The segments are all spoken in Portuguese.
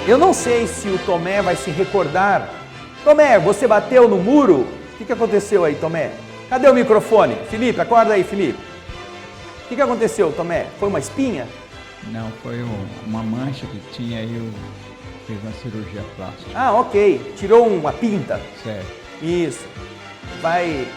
Eu não sei se o Tomé vai se recordar. Tomé, você bateu no muro? O que aconteceu aí, Tomé? Cadê o microfone? Felipe, acorda aí, Felipe. O que aconteceu, Tomé? Foi uma espinha? Não, foi uma mancha que tinha aí, fez uma cirurgia plástica. Ah, ok. Tirou uma pinta. Certo. Isso. Vai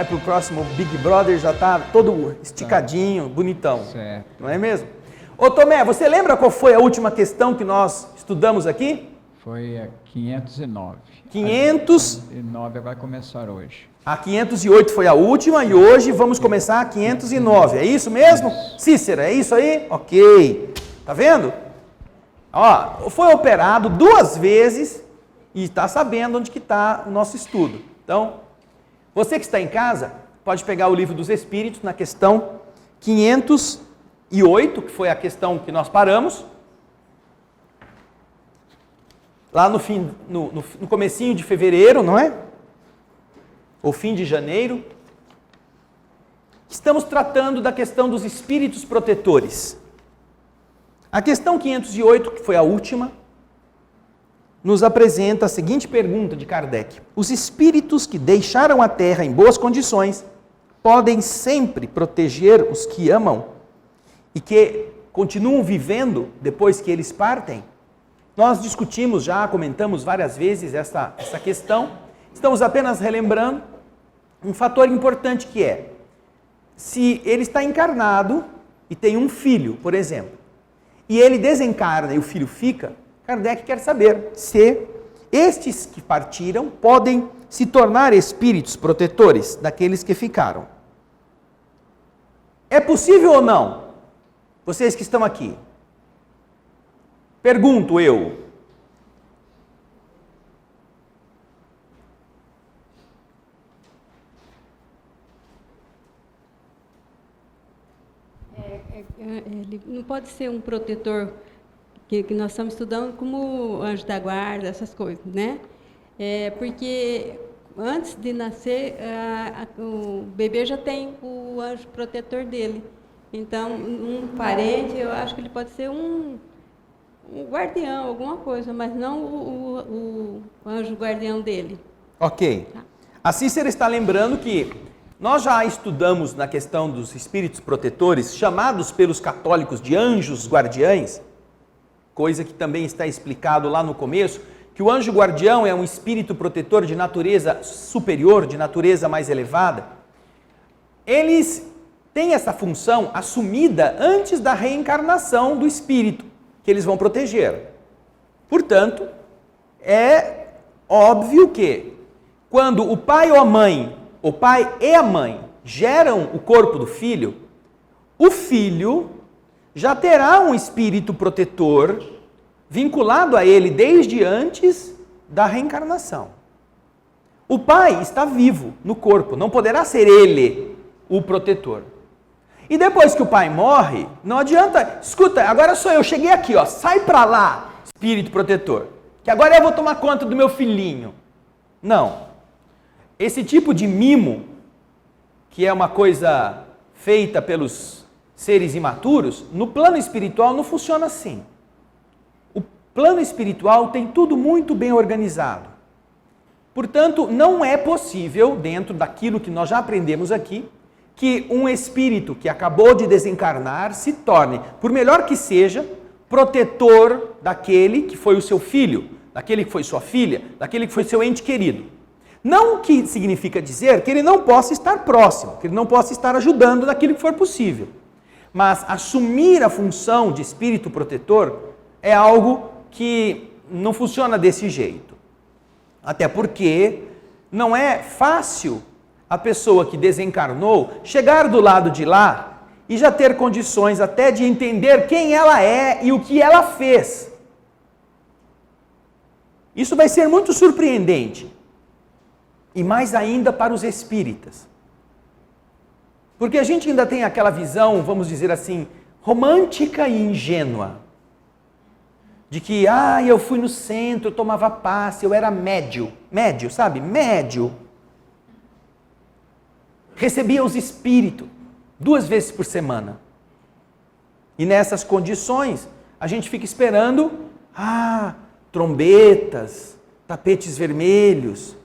pro próximo Big Brother, já tá todo esticadinho, bonitão. Certo. Não é mesmo? Ô Tomé, você lembra qual foi a última questão que nós estudamos aqui? Foi a 509. 509 vai começar hoje. A 508 foi a última e hoje vamos começar a 509. É isso mesmo? Isso. Cícero, é isso aí? Ok. Tá vendo? Ó, foi operado 2 vezes e está sabendo onde que está o nosso estudo. Então, você que está em casa, pode pegar o Livro dos Espíritos na questão 508, que foi a questão que nós paramos. Lá no fim, no comecinho de fevereiro, não é? Ou fim de janeiro. Estamos tratando da questão dos espíritos protetores. A questão 508, que foi a última, nos apresenta a seguinte pergunta de Kardec: os espíritos que deixaram a Terra em boas condições podem sempre proteger os que amam e que continuam vivendo depois que eles partem? Nós discutimos já, comentamos várias vezes essa questão. Estamos apenas relembrando um fator importante que é, se ele está encarnado e tem um filho, por exemplo, e ele desencarna e o filho fica, Kardec quer saber se estes que partiram podem se tornar espíritos protetores daqueles que ficaram. É possível ou não? Vocês que estão aqui. Pergunto eu. Ele não pode ser um protetor que nós estamos estudando como anjo da guarda, essas coisas, né? Porque antes de nascer, o bebê já tem o anjo protetor dele. Então, um parente, eu acho que ele pode ser um guardião, alguma coisa, mas não o anjo guardião dele. Ok. A Cícera está lembrando que nós já estudamos na questão dos espíritos protetores, chamados pelos católicos de anjos guardiães, coisa que também está explicado lá no começo, que o anjo guardião é um espírito protetor de natureza superior, de natureza mais elevada. Eles têm essa função assumida antes da reencarnação do espírito, que eles vão proteger. Portanto, é óbvio que quando o pai ou a mãe, o pai e a mãe geram o corpo do filho, o filho já terá um espírito protetor vinculado a ele desde antes da reencarnação. O pai está vivo no corpo, não poderá ser ele o protetor. E depois que o pai morre, não adianta, escuta, agora sou eu, cheguei aqui, ó, sai pra lá, espírito protetor, que agora eu vou tomar conta do meu filhinho. Não. Esse tipo de mimo, que é uma coisa feita pelos seres imaturos, no plano espiritual não funciona assim. O plano espiritual tem tudo muito bem organizado. Portanto, não é possível, dentro daquilo que nós já aprendemos aqui, que um espírito que acabou de desencarnar se torne, por melhor que seja, protetor daquele que foi o seu filho, daquele que foi sua filha, daquele que foi seu ente querido. Não que significa dizer que ele não possa estar próximo, que ele não possa estar ajudando naquilo que for possível. Mas assumir a função de espírito protetor é algo que não funciona desse jeito. Até porque não é fácil a pessoa que desencarnou chegar do lado de lá e já ter condições até de entender quem ela é e o que ela fez. Isso vai ser muito surpreendente. E mais ainda para os espíritas. Porque a gente ainda tem aquela visão, vamos dizer assim, romântica e ingênua. De que, eu fui no centro, eu tomava passe, eu era médio. Médio, sabe? Médio. Recebia os espíritos 2 vezes por semana. E nessas condições, a gente fica esperando, trombetas, tapetes vermelhos,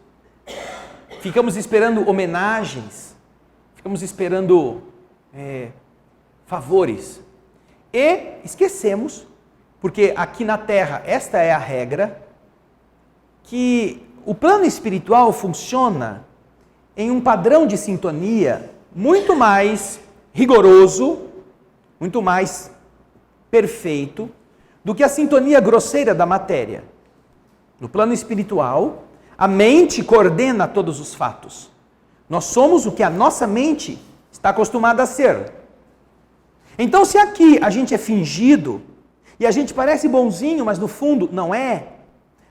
ficamos esperando homenagens, ficamos esperando favores e esquecemos, porque aqui na Terra esta é a regra, que o plano espiritual funciona em um padrão de sintonia muito mais rigoroso, muito mais perfeito do que a sintonia grosseira da matéria. No plano espiritual, a mente coordena todos os fatos. Nós somos o que a nossa mente está acostumada a ser. Então, se aqui a gente é fingido e a gente parece bonzinho, mas no fundo não é,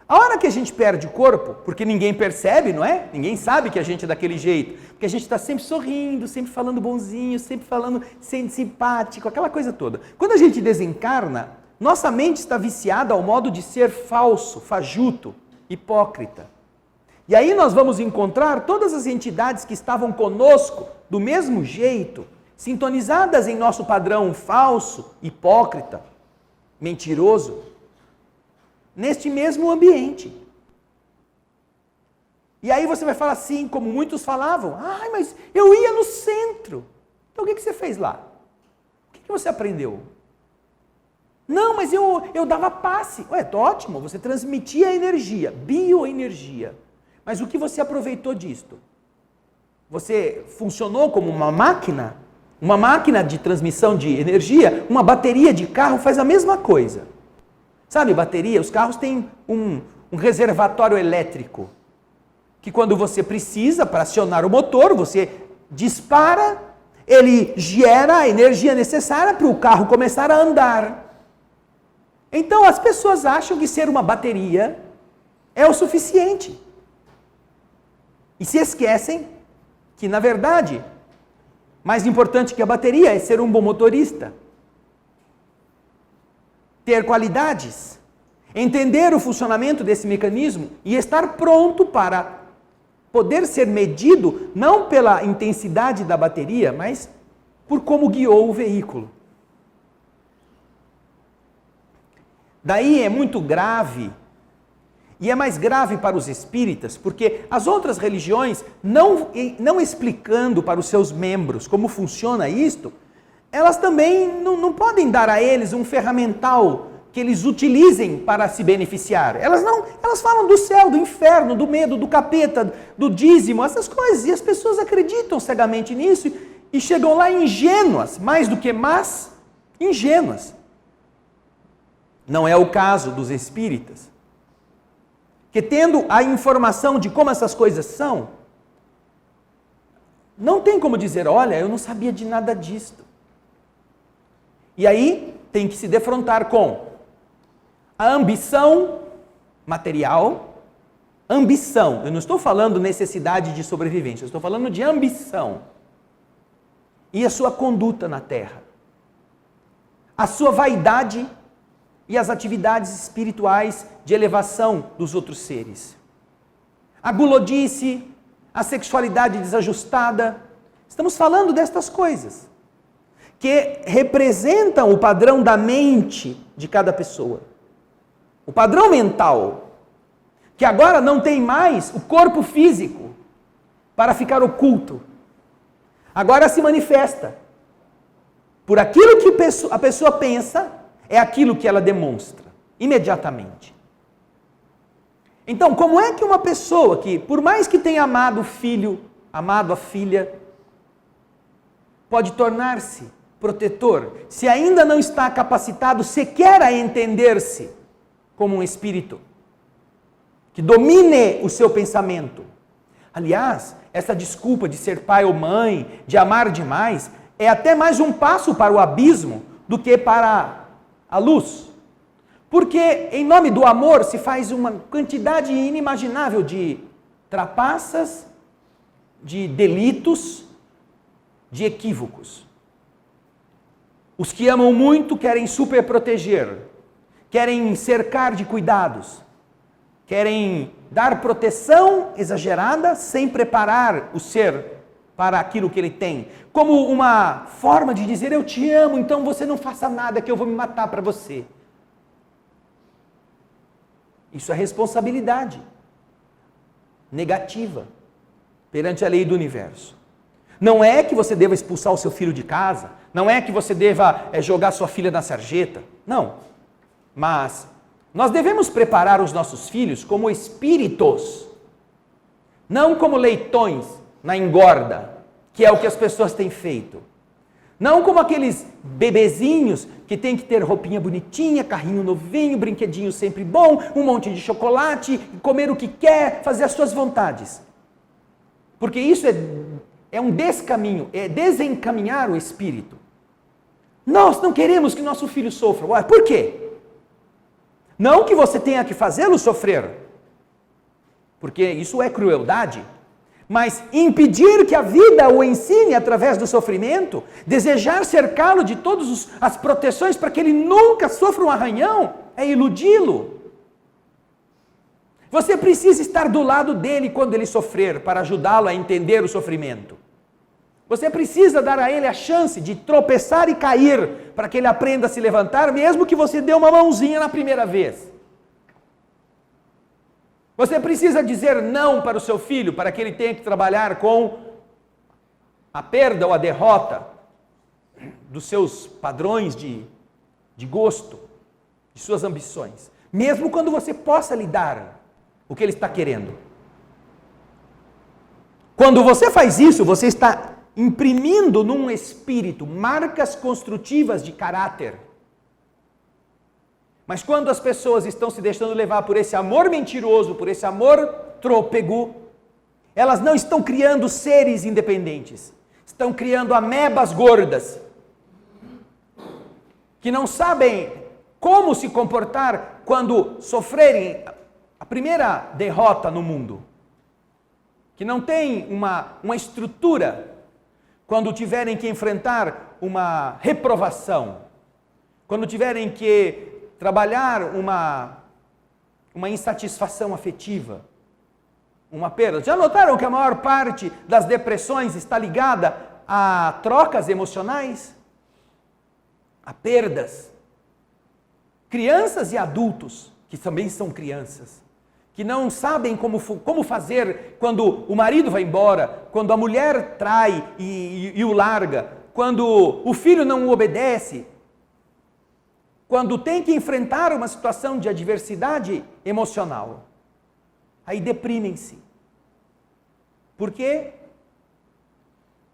a hora que a gente perde o corpo, porque ninguém percebe, não é? Ninguém sabe que a gente é daquele jeito, porque a gente está sempre sorrindo, sempre falando bonzinho, sempre falando, sendo simpático, aquela coisa toda. Quando a gente desencarna, nossa mente está viciada ao modo de ser falso, fajuto, hipócrita. E aí nós vamos encontrar todas as entidades que estavam conosco do mesmo jeito, sintonizadas em nosso padrão falso, hipócrita, mentiroso, neste mesmo ambiente. E aí você vai falar assim, como muitos falavam, mas eu ia no centro. Então o que você fez lá? O que você aprendeu? Não, mas eu dava passe. Ótimo, você transmitia energia, bioenergia. Mas o que você aproveitou disto? Você funcionou como uma máquina de transmissão de energia, uma bateria de carro faz a mesma coisa. Sabe, bateria, os carros têm um reservatório elétrico, que quando você precisa para acionar o motor, você dispara, ele gera a energia necessária para o carro começar a andar. Então as pessoas acham que ser uma bateria é o suficiente. E se esquecem que, na verdade, mais importante que a bateria é ser um bom motorista. Ter qualidades, entender o funcionamento desse mecanismo e estar pronto para poder ser medido não pela intensidade da bateria, mas por como guiou o veículo. Daí é muito grave, e é mais grave para os espíritas, porque as outras religiões, não explicando para os seus membros como funciona isto, elas também não podem dar a eles um ferramental que eles utilizem para se beneficiar. Elas falam do céu, do inferno, do medo, do capeta, do dízimo, essas coisas. E as pessoas acreditam cegamente nisso e chegam lá ingênuas, mais do que más, ingênuas. Não é o caso dos espíritas, que tendo a informação de como essas coisas são, não tem como dizer, olha, eu não sabia de nada disto. E aí tem que se defrontar com a ambição material, ambição, eu não estou falando necessidade de sobrevivência, eu estou falando de ambição, e a sua conduta na Terra, a sua vaidade e as atividades espirituais de elevação dos outros seres. A gulodice, a sexualidade desajustada, estamos falando destas coisas, que representam o padrão da mente de cada pessoa. O padrão mental, que agora não tem mais o corpo físico para ficar oculto. Agora se manifesta. Por aquilo que a pessoa pensa, é aquilo que ela demonstra, imediatamente. Então, como é que uma pessoa que, por mais que tenha amado o filho, amado a filha, pode tornar-se protetor, se ainda não está capacitado sequer a entender-se como um espírito, que domine o seu pensamento? Aliás, essa desculpa de ser pai ou mãe, de amar demais, é até mais um passo para o abismo do que para a luz. Porque em nome do amor se faz uma quantidade inimaginável de trapaças, de delitos, de equívocos. Os que amam muito querem superproteger, querem cercar de cuidados, querem dar proteção exagerada sem preparar o ser para aquilo que ele tem, como uma forma de dizer, eu te amo, então você não faça nada que eu vou me matar para você. Isso é responsabilidade negativa perante a lei do universo. Não é que você deva expulsar o seu filho de casa, não é que você deva jogar sua filha na sarjeta, não. Mas nós devemos preparar os nossos filhos como espíritos, não como leitões na engorda, que é o que as pessoas têm feito. Não como aqueles bebezinhos que tem que ter roupinha bonitinha, carrinho novinho, brinquedinho sempre bom, um monte de chocolate, comer o que quer, fazer as suas vontades. Porque isso é um descaminho, é desencaminhar o espírito. Nós não queremos que nosso filho sofra. Ué, por quê? Não que você tenha que fazê-lo sofrer, porque isso é crueldade. Mas impedir que a vida o ensine através do sofrimento, desejar cercá-lo de todas as proteções para que ele nunca sofra um arranhão, é iludi-lo. Você precisa estar do lado dele quando ele sofrer, para ajudá-lo a entender o sofrimento. Você precisa dar a ele a chance de tropeçar e cair, para que ele aprenda a se levantar, mesmo que você dê uma mãozinha na primeira vez. Você precisa dizer não para o seu filho, para que ele tenha que trabalhar com a perda ou a derrota dos seus padrões de gosto, de suas ambições. Mesmo quando você possa lhe dar o que ele está querendo. Quando você faz isso, você está imprimindo num espírito marcas construtivas de caráter. Mas quando as pessoas estão se deixando levar por esse amor mentiroso, por esse amor trôpego, elas não estão criando seres independentes. Estão criando amebas gordas, que não sabem como se comportar quando sofrerem a primeira derrota no mundo. Que não tem uma estrutura quando tiverem que enfrentar uma reprovação, quando tiverem que trabalhar uma insatisfação afetiva, uma perda. Já notaram que a maior parte das depressões está ligada a trocas emocionais? A perdas. Crianças e adultos, que também são crianças, que não sabem como fazer quando o marido vai embora, quando a mulher trai e o larga, quando o filho não o obedece, quando tem que enfrentar uma situação de adversidade emocional, aí deprimem-se. Por quê?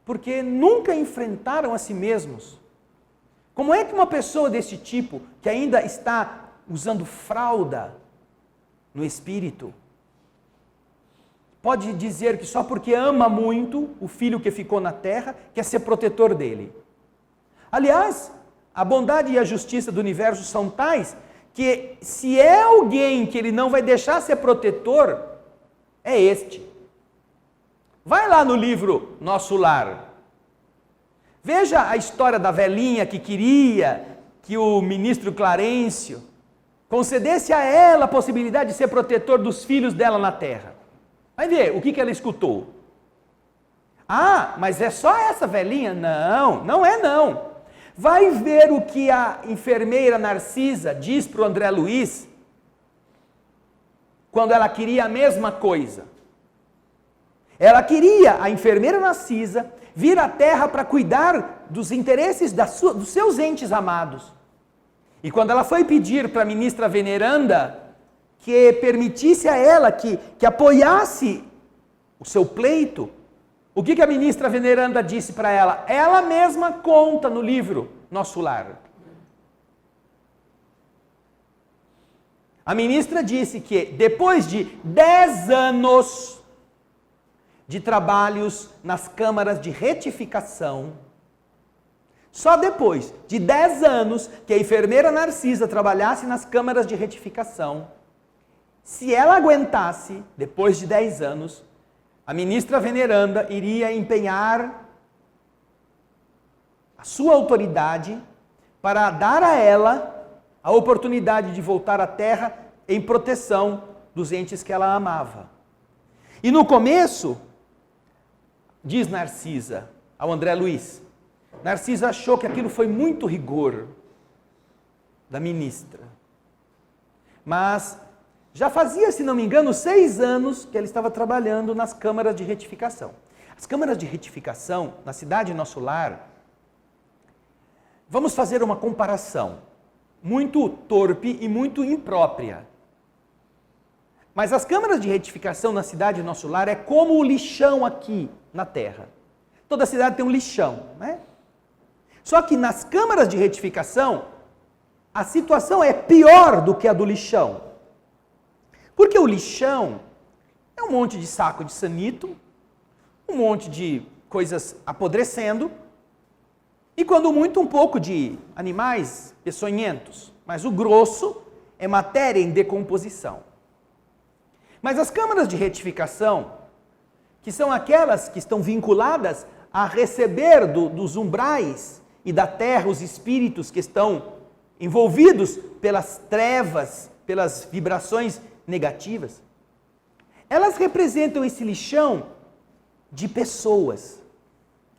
Porque nunca enfrentaram a si mesmos. Como é que uma pessoa desse tipo, que ainda está usando fralda no espírito, pode dizer que só porque ama muito o filho que ficou na terra, quer ser protetor dele? Aliás, a bondade e a justiça do universo são tais que, se é alguém que ele não vai deixar ser protetor, é este. Vai lá no livro Nosso Lar. Veja a história da velhinha que queria que o ministro Clarencio concedesse a ela a possibilidade de ser protetor dos filhos dela na terra. Vai ver o que ela escutou. Ah, mas é só essa velhinha? Não, não é não. Vai ver o que a enfermeira Narcisa diz para o André Luiz, quando ela queria a mesma coisa. Ela queria, a enfermeira Narcisa, vir à terra para cuidar dos interesses dos seus entes amados. E quando ela foi pedir para a ministra Veneranda que permitisse a ela, que apoiasse o seu pleito, o que a ministra Veneranda disse para ela? Ela mesma conta no livro Nosso Lar. A ministra disse que depois de 10 anos de trabalhos nas câmaras de retificação, só depois de 10 anos que a enfermeira Narcisa trabalhasse nas câmaras de retificação, se ela aguentasse, depois de 10 anos, a ministra Veneranda iria empenhar a sua autoridade para dar a ela a oportunidade de voltar à terra em proteção dos entes que ela amava. E no começo, diz Narcisa ao André Luiz, Narcisa achou que aquilo foi muito rigor da ministra. Mas já fazia, se não me engano, 6 anos que ela estava trabalhando nas câmaras de retificação. As câmaras de retificação, na cidade Nosso Lar, vamos fazer uma comparação muito torpe e muito imprópria. Mas as câmaras de retificação na cidade Nosso Lar é como o lixão aqui na terra. Toda cidade tem um lixão, né? Só que nas câmaras de retificação, a situação é pior do que a do lixão. Porque o lixão é um monte de saco de sanito, um monte de coisas apodrecendo, e quando muito um pouco de animais peçonhentos, mas o grosso é matéria em decomposição. Mas as câmaras de retificação, que são aquelas que estão vinculadas a receber dos umbrais e da terra os espíritos que estão envolvidos pelas trevas, pelas vibrações negativas, elas representam esse lixão de pessoas,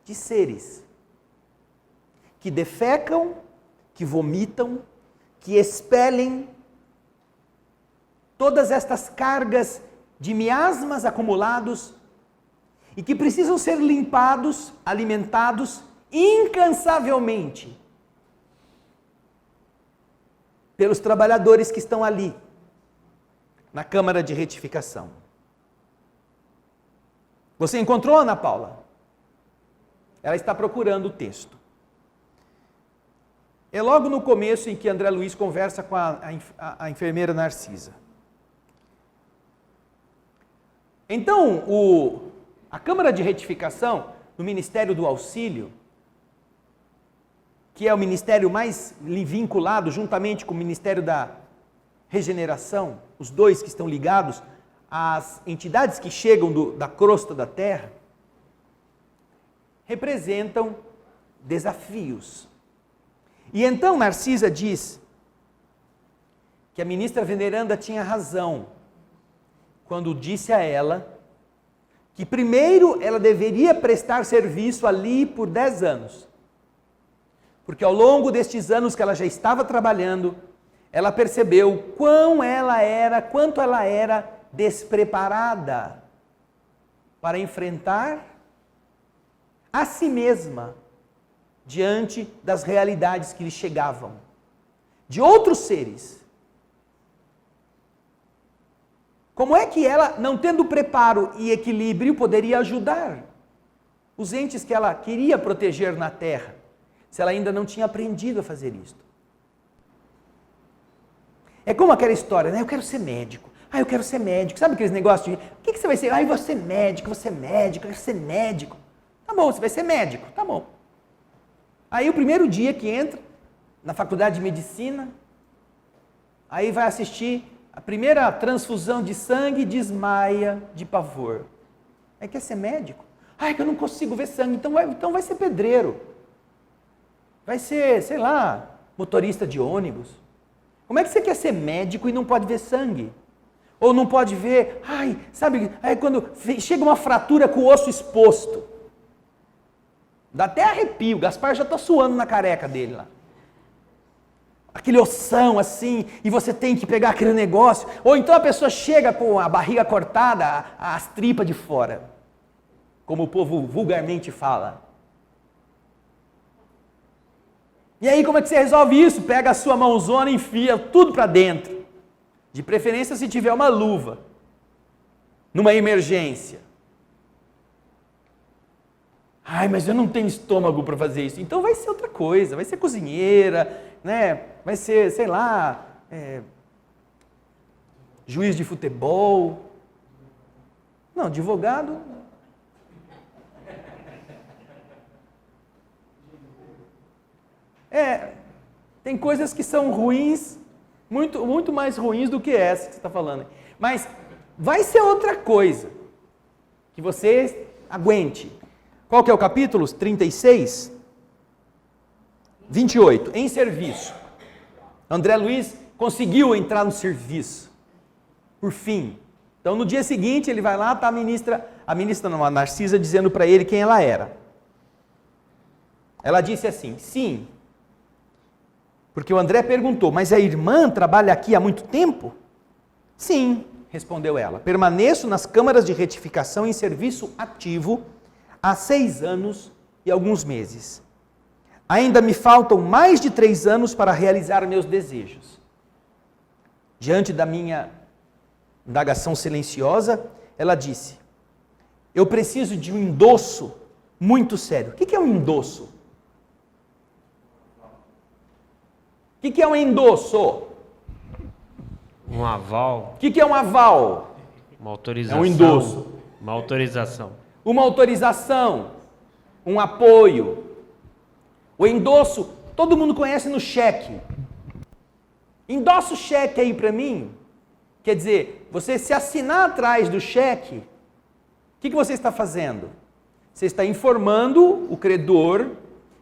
de seres, que defecam, que vomitam, que expelem todas estas cargas de miasmas acumulados e que precisam ser limpados, alimentados incansavelmente pelos trabalhadores que estão ali, na câmara de retificação. Você encontrou, Ana Paula? Ela está procurando o texto. É logo no começo em que André Luiz conversa com a enfermeira Narcisa. Então, a Câmara de Retificação, no Ministério do Auxílio, que é o ministério mais vinculado juntamente com o Ministério da Regeneração, os dois que estão ligados às entidades que chegam da crosta da Terra, representam desafios. E então Narcisa diz que a ministra veneranda tinha razão quando disse a ela que primeiro ela deveria prestar serviço ali por 10 anos. Porque ao longo destes anos que ela já estava trabalhando, ela percebeu quanto ela era despreparada para enfrentar a si mesma diante das realidades que lhe chegavam, de outros seres. Como é que ela, não tendo preparo e equilíbrio, poderia ajudar os entes que ela queria proteger na Terra, se ela ainda não tinha aprendido a fazer isto? É como aquela história, né? Eu quero ser médico. Eu quero ser médico. Sabe aqueles negócios de, o que você vai ser? Eu vou ser médico, eu quero ser médico. Tá bom, você vai ser médico, tá bom. Aí o primeiro dia que entra na faculdade de medicina, aí vai assistir a primeira transfusão de sangue e desmaia de pavor. Aí quer ser médico? Que eu não consigo ver sangue, então vai ser pedreiro. Vai ser, sei lá, motorista de ônibus. Como é que você quer ser médico e não pode ver sangue? Ou não pode ver, sabe, aí quando chega uma fratura com o osso exposto. Dá até arrepio, o Gaspar já está suando na careca dele lá. Aquele ossão assim, e você tem que pegar aquele negócio. Ou então a pessoa chega com a barriga cortada, as tripas de fora. Como o povo vulgarmente fala. E aí como é que você resolve isso? Pega a sua mãozona e enfia tudo para dentro. De preferência se tiver uma luva. Numa emergência. Mas eu não tenho estômago para fazer isso. Então vai ser outra coisa, vai ser cozinheira, né? Vai ser, sei lá, juiz de futebol. Não, advogado. Tem coisas que são ruins, muito, muito mais ruins do que essa que você está falando. Mas vai ser outra coisa que você aguente. Qual que é o capítulo? 36? 28. Em serviço. André Luiz conseguiu entrar no serviço. Por fim. Então, no dia seguinte, ele vai lá, está a Narcisa, dizendo para ele quem ela era. Ela disse assim, sim. Porque o André perguntou, mas a irmã trabalha aqui há muito tempo? Sim, respondeu ela, permaneço nas câmaras de retificação em serviço ativo há 6 anos e alguns meses. Ainda me faltam mais de 3 anos para realizar meus desejos. Diante da minha indagação silenciosa, ela disse, eu preciso de um endosso muito sério. O que é um endosso? O que é um endosso? Um aval. O que é um aval? Uma autorização. É um endosso. Uma autorização. Uma autorização, um apoio. O endosso, todo mundo conhece no cheque. Endossa o cheque aí para mim. Quer dizer, você se assinar atrás do cheque, o que você está fazendo? Você está informando o credor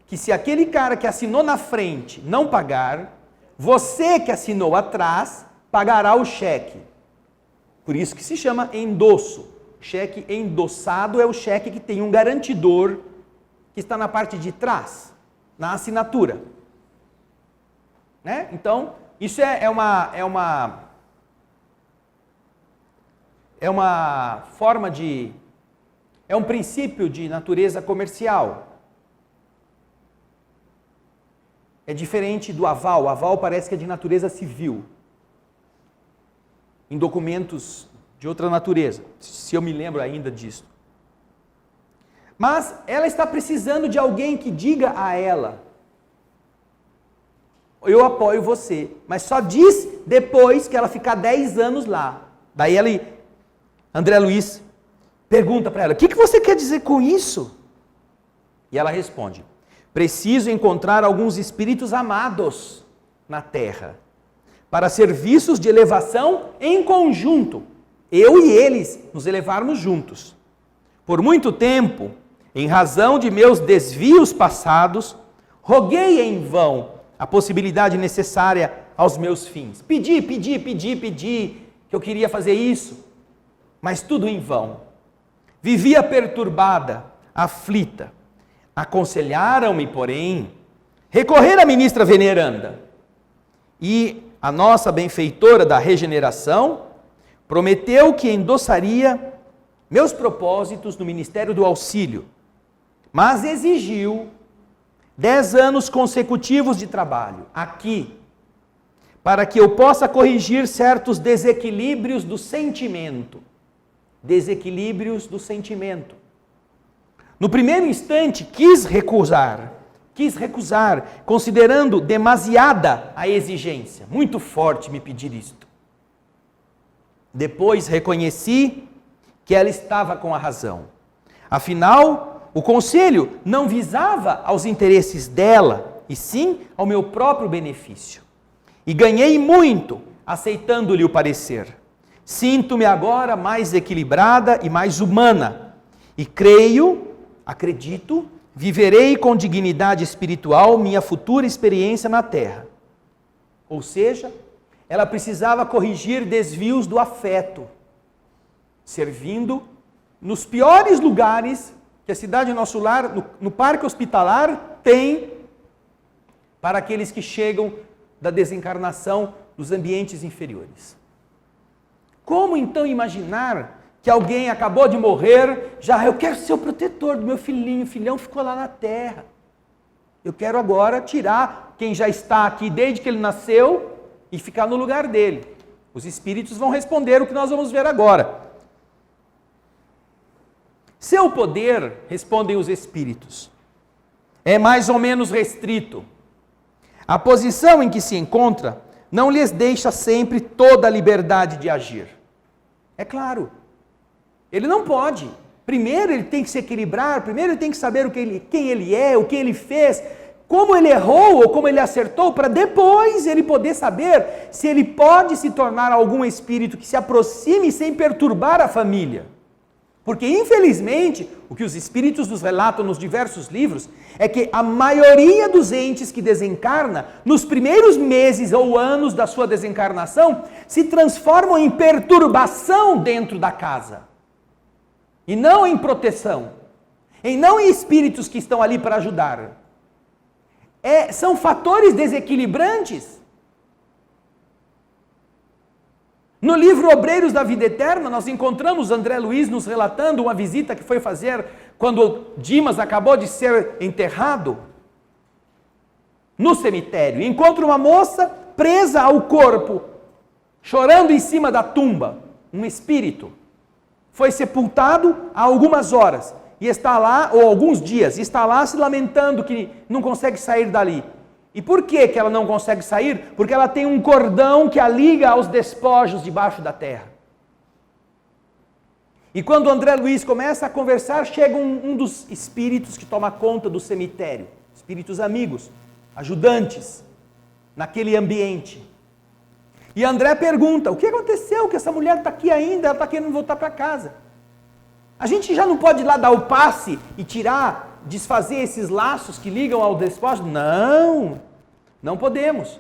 que se aquele cara que assinou na frente não pagar, você que assinou atrás pagará o cheque. Por isso que se chama endosso. Cheque endossado é o cheque que tem um garantidor que está na parte de trás, na assinatura. Né? Então, isso é uma forma de... é um princípio de natureza comercial. É diferente do aval. O aval parece que é de natureza civil. Em documentos de outra natureza, se eu me lembro ainda disso. Mas ela está precisando de alguém que diga a ela, eu apoio você, mas só diz depois que ela ficar 10 anos lá. Daí André Luiz pergunta para ela, o que você quer dizer com isso? E ela responde, preciso encontrar alguns espíritos amados na terra, para serviços de elevação em conjunto. Eu e eles nos elevarmos juntos. Por muito tempo, em razão de meus desvios passados, roguei em vão a possibilidade necessária aos meus fins. Pedi que eu queria fazer isso, mas tudo em vão. Vivia perturbada, aflita. Aconselharam-me, porém, recorrer à ministra veneranda. E a nossa benfeitora da regeneração prometeu que endossaria meus propósitos no Ministério do Auxílio, mas exigiu 10 anos consecutivos de trabalho aqui, para que eu possa corrigir certos desequilíbrios do sentimento. Desequilíbrios do sentimento. No primeiro instante, quis recusar, considerando demasiada a exigência. Muito forte me pedir isto. Depois reconheci que ela estava com a razão. Afinal, o conselho não visava aos interesses dela, e sim ao meu próprio benefício. E ganhei muito aceitando-lhe o parecer. Sinto-me agora mais equilibrada e mais humana. E acredito, viverei com dignidade espiritual minha futura experiência na Terra. Ou seja, ela precisava corrigir desvios do afeto, servindo nos piores lugares que a cidade Nosso Lar, no parque hospitalar, tem para aqueles que chegam da desencarnação dos ambientes inferiores. Como então imaginar que alguém acabou de morrer, eu quero ser o protetor do meu filhinho, o filhão ficou lá na terra. Eu quero agora tirar quem já está aqui desde que ele nasceu e ficar no lugar dele. Os espíritos vão responder o que nós vamos ver agora. Seu poder, respondem os espíritos, é mais ou menos restrito. A posição em que se encontra não lhes deixa sempre toda a liberdade de agir. É claro, ele não pode. Primeiro ele tem que se equilibrar, primeiro ele tem que saber quem ele é, o que ele fez, como ele errou ou como ele acertou, para depois ele poder saber se ele pode se tornar algum espírito que se aproxime sem perturbar a família. Porque, infelizmente, o que os espíritos nos relatam nos diversos livros é que a maioria dos entes que desencarna, nos primeiros meses ou anos da sua desencarnação, se transformam em perturbação dentro da casa. E não em proteção. E não em espíritos que estão ali para ajudar. São fatores desequilibrantes. No livro Obreiros da Vida Eterna, nós encontramos André Luiz nos relatando uma visita que foi fazer quando Dimas acabou de ser enterrado no cemitério. Encontra uma moça presa ao corpo, chorando em cima da tumba, um espírito. Foi sepultado há algumas horas e está lá, ou alguns dias, e está lá se lamentando que não consegue sair dali. E por que ela não consegue sair? Porque ela tem um cordão que a liga aos despojos debaixo da terra. E quando André Luiz começa a conversar, chega um dos espíritos que toma conta do cemitério. Espíritos amigos, ajudantes, naquele ambiente. E André pergunta, o que aconteceu que essa mulher está aqui ainda, ela está querendo voltar para casa? A gente já não pode ir lá dar o passe e tirar, desfazer esses laços que ligam ao despojo? Não, não podemos.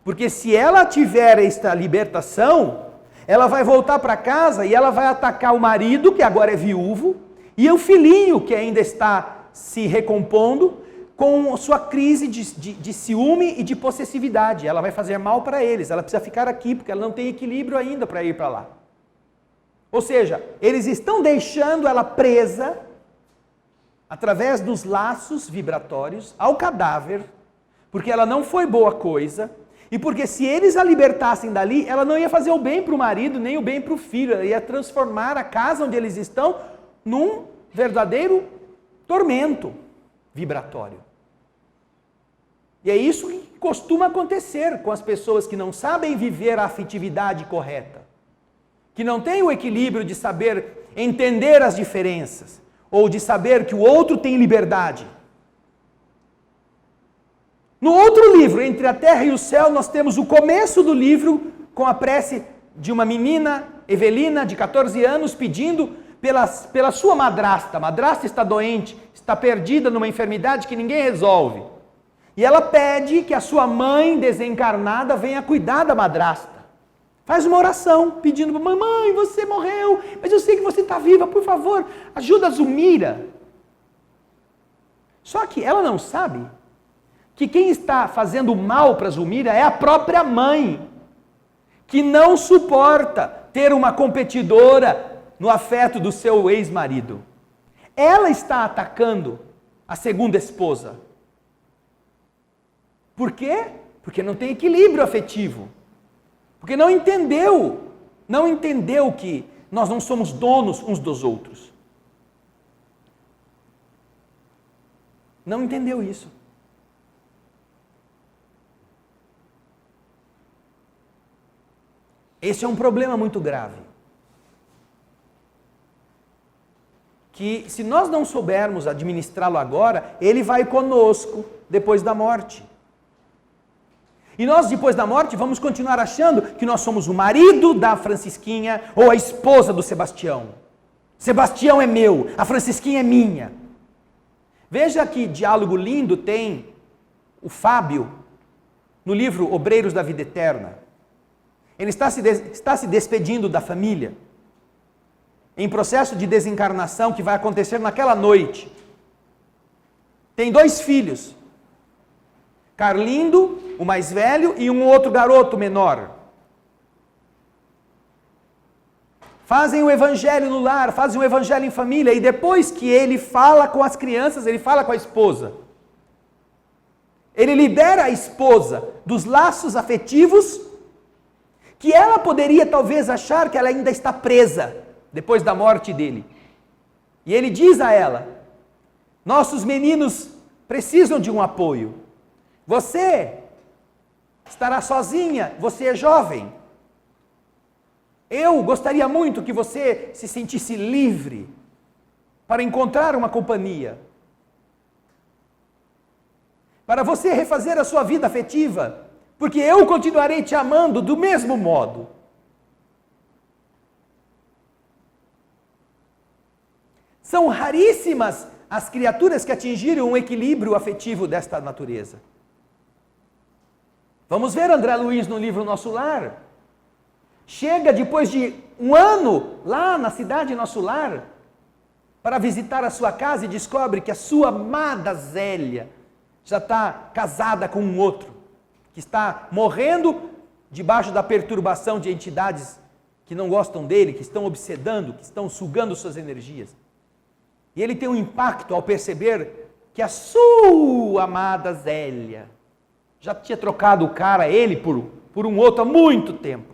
Porque se ela tiver esta libertação, ela vai voltar para casa e ela vai atacar o marido, que agora é viúvo, e o filhinho, que ainda está se recompondo, com sua crise de ciúme e de possessividade. Ela vai fazer mal para eles, ela precisa ficar aqui, porque ela não tem equilíbrio ainda para ir para lá. Ou seja, eles estão deixando ela presa, através dos laços vibratórios, ao cadáver, porque ela não foi boa coisa, e porque se eles a libertassem dali, ela não ia fazer o bem para o marido, nem o bem para o filho, ela ia transformar a casa onde eles estão num verdadeiro tormento vibratório. E é isso que costuma acontecer com as pessoas que não sabem viver a afetividade correta, que não têm o equilíbrio de saber entender as diferenças, ou de saber que o outro tem liberdade. No outro livro, Entre a Terra e o Céu, nós temos o começo do livro com a prece de uma menina, Evelina, de 14 anos, pedindo pela sua madrasta. A madrasta está doente, está perdida numa enfermidade que ninguém resolve. E ela pede que a sua mãe desencarnada venha cuidar da madrasta. Faz uma oração pedindo para mamãe, você morreu, mas eu sei que você está viva, por favor, ajuda a Zumira. Só que ela não sabe que quem está fazendo mal para Zumira é a própria mãe, que não suporta ter uma competidora no afeto do seu ex-marido. Ela está atacando a segunda esposa. Por quê? Porque não tem equilíbrio afetivo. Porque não entendeu que nós não somos donos uns dos outros. Não entendeu isso. Esse é um problema muito grave. Que se nós não soubermos administrá-lo agora, ele vai conosco depois da morte. E nós, depois da morte, vamos continuar achando que nós somos o marido da Francisquinha ou a esposa do Sebastião. Sebastião é meu, a Francisquinha é minha. Veja que diálogo lindo tem o Fábio no livro Obreiros da Vida Eterna. Ele está se despedindo da família, em processo de desencarnação que vai acontecer naquela noite. Tem 2 filhos. Carlindo, o mais velho, e um outro garoto menor. Fazem o evangelho no lar, fazem o evangelho em família, e depois que ele fala com as crianças, ele fala com a esposa. Ele libera a esposa dos laços afetivos, que ela poderia talvez achar que ela ainda está presa, depois da morte dele. E ele diz a ela, nossos meninos precisam de um apoio. Você estará sozinha, você é jovem. Eu gostaria muito que você se sentisse livre para encontrar uma companhia. Para você refazer a sua vida afetiva, porque eu continuarei te amando do mesmo modo. São raríssimas as criaturas que atingiram um equilíbrio afetivo desta natureza. Vamos ver André Luiz no livro Nosso Lar. Chega depois de um ano lá na cidade Nosso Lar para visitar a sua casa e descobre que a sua amada Zélia já está casada com um outro, que está morrendo debaixo da perturbação de entidades que não gostam dele, que estão obsedando, que estão sugando suas energias. E ele tem um impacto ao perceber que a sua amada Zélia já tinha trocado o cara, ele, por um outro há muito tempo.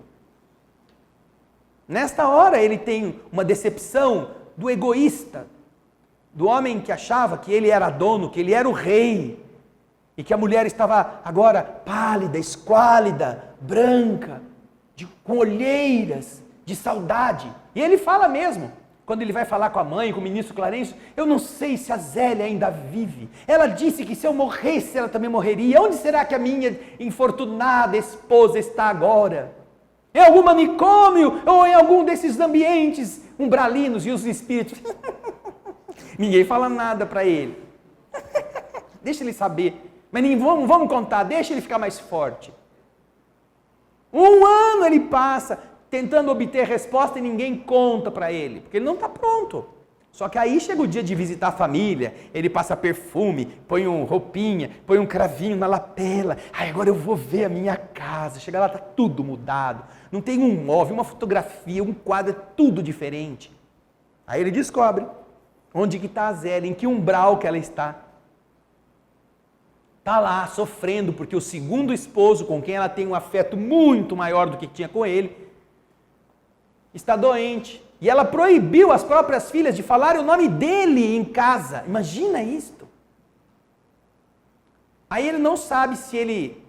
Nesta hora ele tem uma decepção do egoísta, do homem que achava que ele era dono, que ele era o rei, e que a mulher estava agora pálida, esquálida, branca, com olheiras de saudade. E ele fala mesmo, quando ele vai falar com a mãe, com o ministro Clarencio, eu não sei se a Zélia ainda vive. Ela disse que se eu morresse, ela também morreria. Onde será que a minha infortunada esposa está agora? Em algum manicômio ou em algum desses ambientes umbralinos? E os espíritos... Ninguém fala nada para ele. Deixa ele saber. Mas nem vamos contar, deixa ele ficar mais forte. 1 ano ele passa tentando obter resposta e ninguém conta para ele, porque ele não está pronto. Só que aí chega o dia de visitar a família, ele passa perfume, põe uma roupinha, põe um cravinho na lapela. Ai, agora eu vou ver a minha casa. Chega lá, está tudo mudado. Não tem um móvel, uma fotografia, um quadro, é tudo diferente. Aí ele descobre onde que está a Zélia, em que umbral que ela está. Está lá sofrendo porque o segundo esposo, com quem ela tem um afeto muito maior do que tinha com ele, está doente. E ela proibiu as próprias filhas de falar o nome dele em casa. Imagina isto. Aí ele não sabe se ele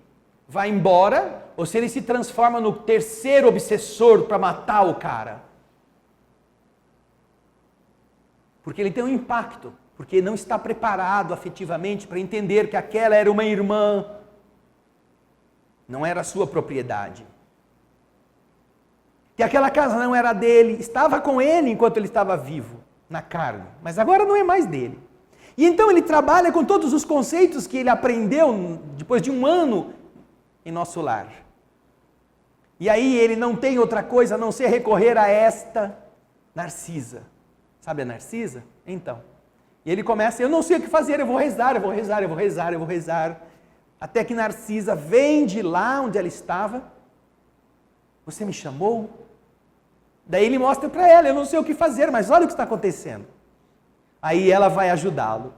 vai embora ou se ele se transforma no terceiro obsessor para matar o cara. Porque ele tem um impacto. Porque não está preparado afetivamente para entender que aquela era uma irmã, não era sua propriedade. Que aquela casa não era dele, estava com ele enquanto ele estava vivo, na carne, mas agora não é mais dele. E então ele trabalha com todos os conceitos que ele aprendeu depois de 1 ano em nosso lar. E aí ele não tem outra coisa a não ser recorrer a esta Narcisa. Sabe a Narcisa? Então... E ele começa, eu não sei o que fazer, eu vou rezar. Até que Narcisa vem de lá onde ela estava. Você me chamou? Daí ele mostra para ela, eu não sei o que fazer, mas olha o que está acontecendo. Aí ela vai ajudá-lo.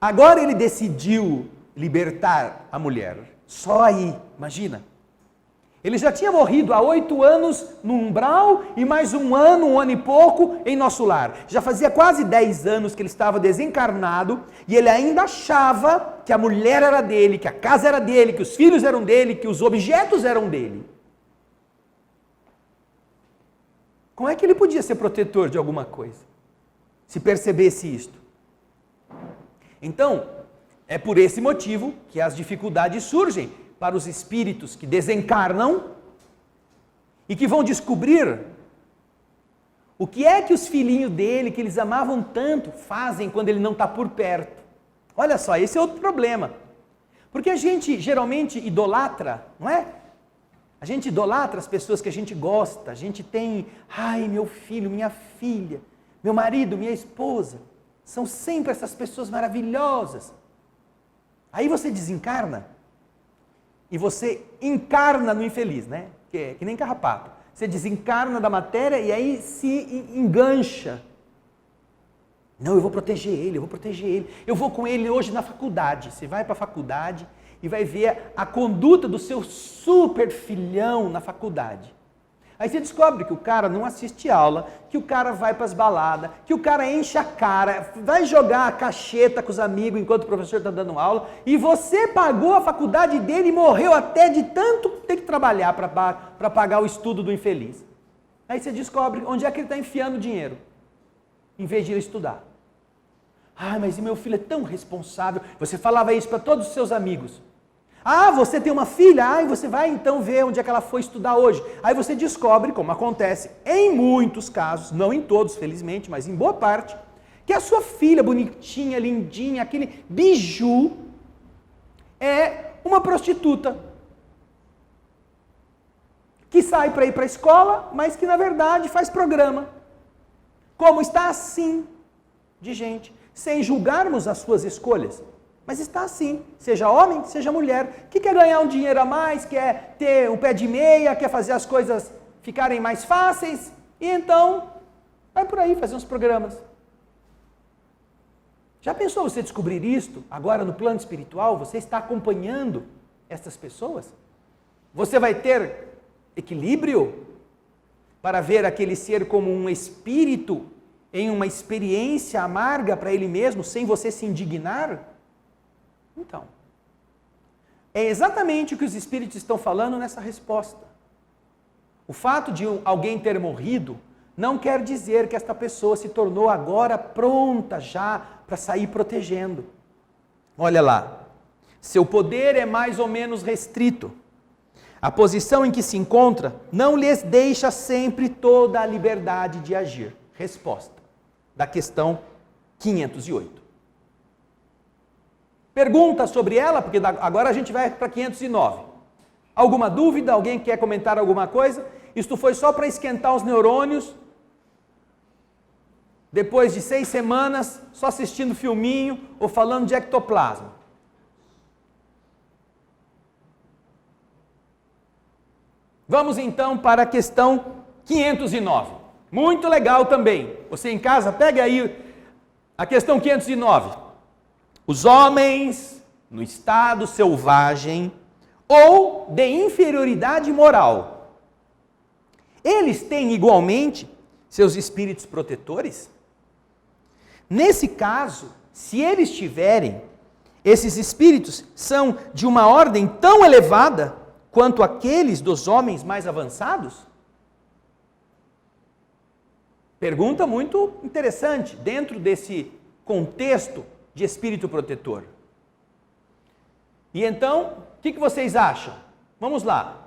Agora ele decidiu libertar a mulher. Só aí, imagina. Ele já tinha morrido há 8 anos no umbral e mais 1 ano e pouco em nosso lar. Já fazia quase 10 anos que ele estava desencarnado e ele ainda achava que a mulher era dele, que a casa era dele, que os filhos eram dele, que os objetos eram dele. Como é que ele podia ser protetor de alguma coisa? Se percebesse isto. Então, é por esse motivo que as dificuldades surgem para os espíritos que desencarnam e que vão descobrir o que é que os filhinhos dele, que eles amavam tanto, fazem quando ele não está por perto. Olha só, esse é outro problema. Porque a gente geralmente idolatra, não é? A gente idolatra as pessoas que a gente gosta, a gente tem, ai, meu filho, minha filha, meu marido, minha esposa, são sempre essas pessoas maravilhosas. Aí você desencarna, e você encarna no infeliz, né? Que nem carrapato. Você desencarna da matéria e aí se engancha. Não, eu vou proteger ele. Eu vou com ele hoje na faculdade. Você vai para a faculdade e vai ver a conduta do seu super filhão na faculdade. Aí você descobre que o cara não assiste aula, que o cara vai para as baladas, que o cara enche a cara, vai jogar a cacheta com os amigos enquanto o professor está dando aula, e você pagou a faculdade dele e morreu até de tanto ter que trabalhar para pagar o estudo do infeliz. Aí você descobre onde é que ele está enfiando dinheiro, em vez de ele estudar. Ah, mas meu filho é tão responsável. Você falava isso para todos os seus amigos. Ah, você tem uma filha? E você vai então ver onde é que ela foi estudar hoje. Aí você descobre, como acontece em muitos casos, não em todos, felizmente, mas em boa parte, que a sua filha bonitinha, lindinha, aquele biju, é uma prostituta. Que sai para ir para a escola, mas que na verdade faz programa. Como está assim de gente, sem julgarmos as suas escolhas. Mas está assim, seja homem, seja mulher, que quer ganhar um dinheiro a mais, quer ter um pé de meia, quer fazer as coisas ficarem mais fáceis, e então vai por aí fazer uns programas. Já pensou você descobrir isto agora no plano espiritual? Você está acompanhando essas pessoas? Você vai ter equilíbrio para ver aquele ser como um espírito em uma experiência amarga para ele mesmo, sem você se indignar? Então, é exatamente o que os espíritos estão falando nessa resposta. O fato de alguém ter morrido não quer dizer que esta pessoa se tornou agora pronta já para sair protegendo. Olha lá, seu poder é mais ou menos restrito. A posição em que se encontra não lhes deixa sempre toda a liberdade de agir. Resposta da questão 508. Pergunta sobre ela, porque agora a gente vai para 509. Alguma dúvida? Alguém quer comentar alguma coisa? Isto foi só para esquentar os neurônios. Depois de 6 semanas, só assistindo filminho ou falando de ectoplasma. Vamos então para a questão 509. Muito legal também. Você em casa, pega aí a questão 509. Os homens no estado selvagem ou de inferioridade moral, eles têm igualmente seus espíritos protetores? Nesse caso, se eles tiverem, esses espíritos são de uma ordem tão elevada quanto aqueles dos homens mais avançados? Pergunta muito interessante dentro desse contexto de espírito protetor. E então, o que vocês acham? Vamos lá.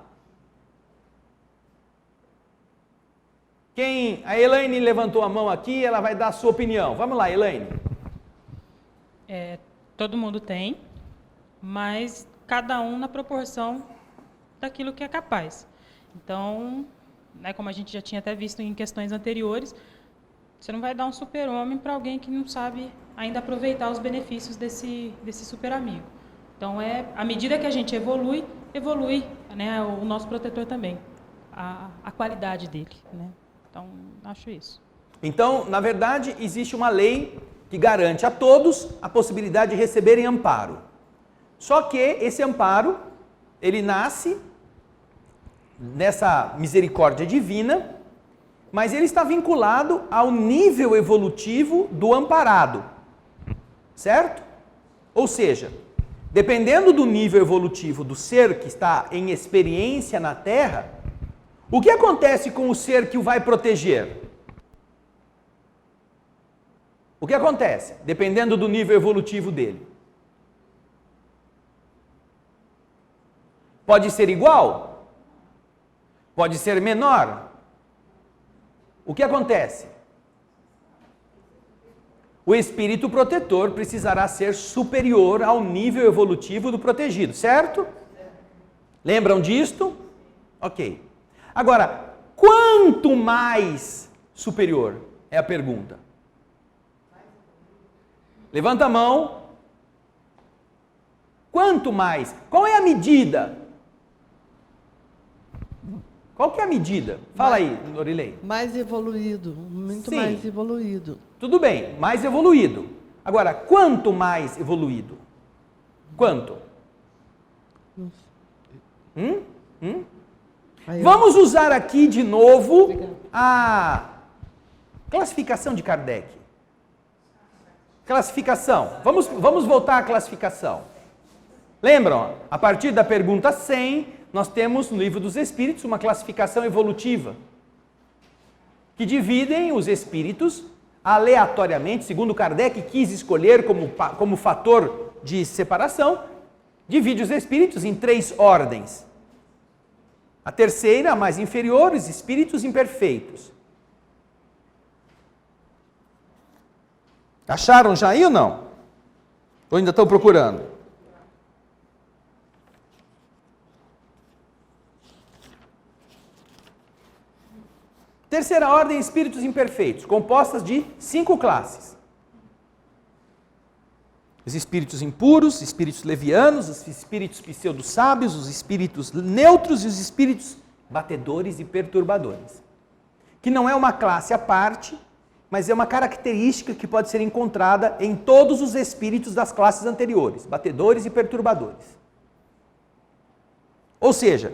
A Elaine levantou a mão aqui, ela vai dar a sua opinião. Vamos lá, Elaine. Todo mundo tem, mas cada um na proporção daquilo que é capaz. Então, como a gente já tinha até visto em questões anteriores, você não vai dar um super-homem para alguém que não sabe ainda aproveitar os benefícios desse super-amigo. Então, à medida que a gente evolui, né, o nosso protetor também, a qualidade dele, né? Então, acho isso. Então, na verdade, existe uma lei que garante a todos a possibilidade de receberem amparo. Só que esse amparo, ele nasce nessa misericórdia divina, mas ele está vinculado ao nível evolutivo do amparado, certo? Ou seja, dependendo do nível evolutivo do ser que está em experiência na Terra, o que acontece com o ser que o vai proteger? O que acontece? Dependendo do nível evolutivo dele. Pode ser igual? Pode ser menor? O que acontece? O espírito protetor precisará ser superior ao nível evolutivo do protegido, certo? Lembram disto? Ok. Agora, quanto mais superior? É a pergunta. Levanta a mão. Quanto mais? Qual é a medida? Qual que é a medida? Fala aí, Norilei. Mais evoluído, muito Sim. mais evoluído. Tudo bem, mais evoluído. Agora, quanto mais evoluído? Quanto? Vamos usar aqui de novo a classificação de Kardec. Classificação. Vamos voltar à classificação. Lembram? A partir da pergunta 100, nós temos no Livro dos Espíritos uma classificação evolutiva que dividem os espíritos aleatoriamente, segundo Kardec quis escolher como fator de separação, divide os espíritos em 3 ordens. A terceira, a mais inferior, os espíritos imperfeitos. Acharam já aí ou não? Ou ainda estão procurando? Terceira ordem, espíritos imperfeitos, compostas de 5 classes. Os espíritos impuros, espíritos levianos, os espíritos pseudo-sábios, os espíritos neutros e os espíritos batedores e perturbadores. Que não é uma classe à parte, mas é uma característica que pode ser encontrada em todos os espíritos das classes anteriores, batedores e perturbadores. Ou seja,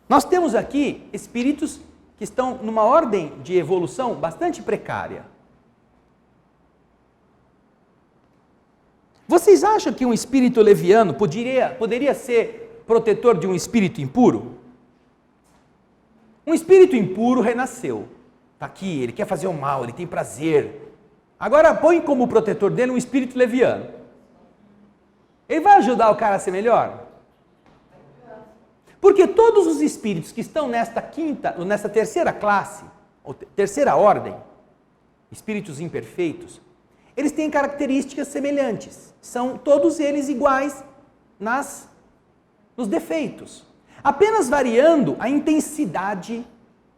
nós temos aqui espíritos que estão numa ordem de evolução bastante precária. Vocês acham que um espírito leviano poderia ser protetor de um espírito impuro? Um espírito impuro renasceu. Está aqui, ele quer fazer o mal, ele tem prazer. Agora põe como protetor dele um espírito leviano. Ele vai ajudar o cara a ser melhor? Porque todos os espíritos que estão nesta terceira classe, ou terceira ordem, espíritos imperfeitos, eles têm características semelhantes. São todos eles iguais nos defeitos. Apenas variando a intensidade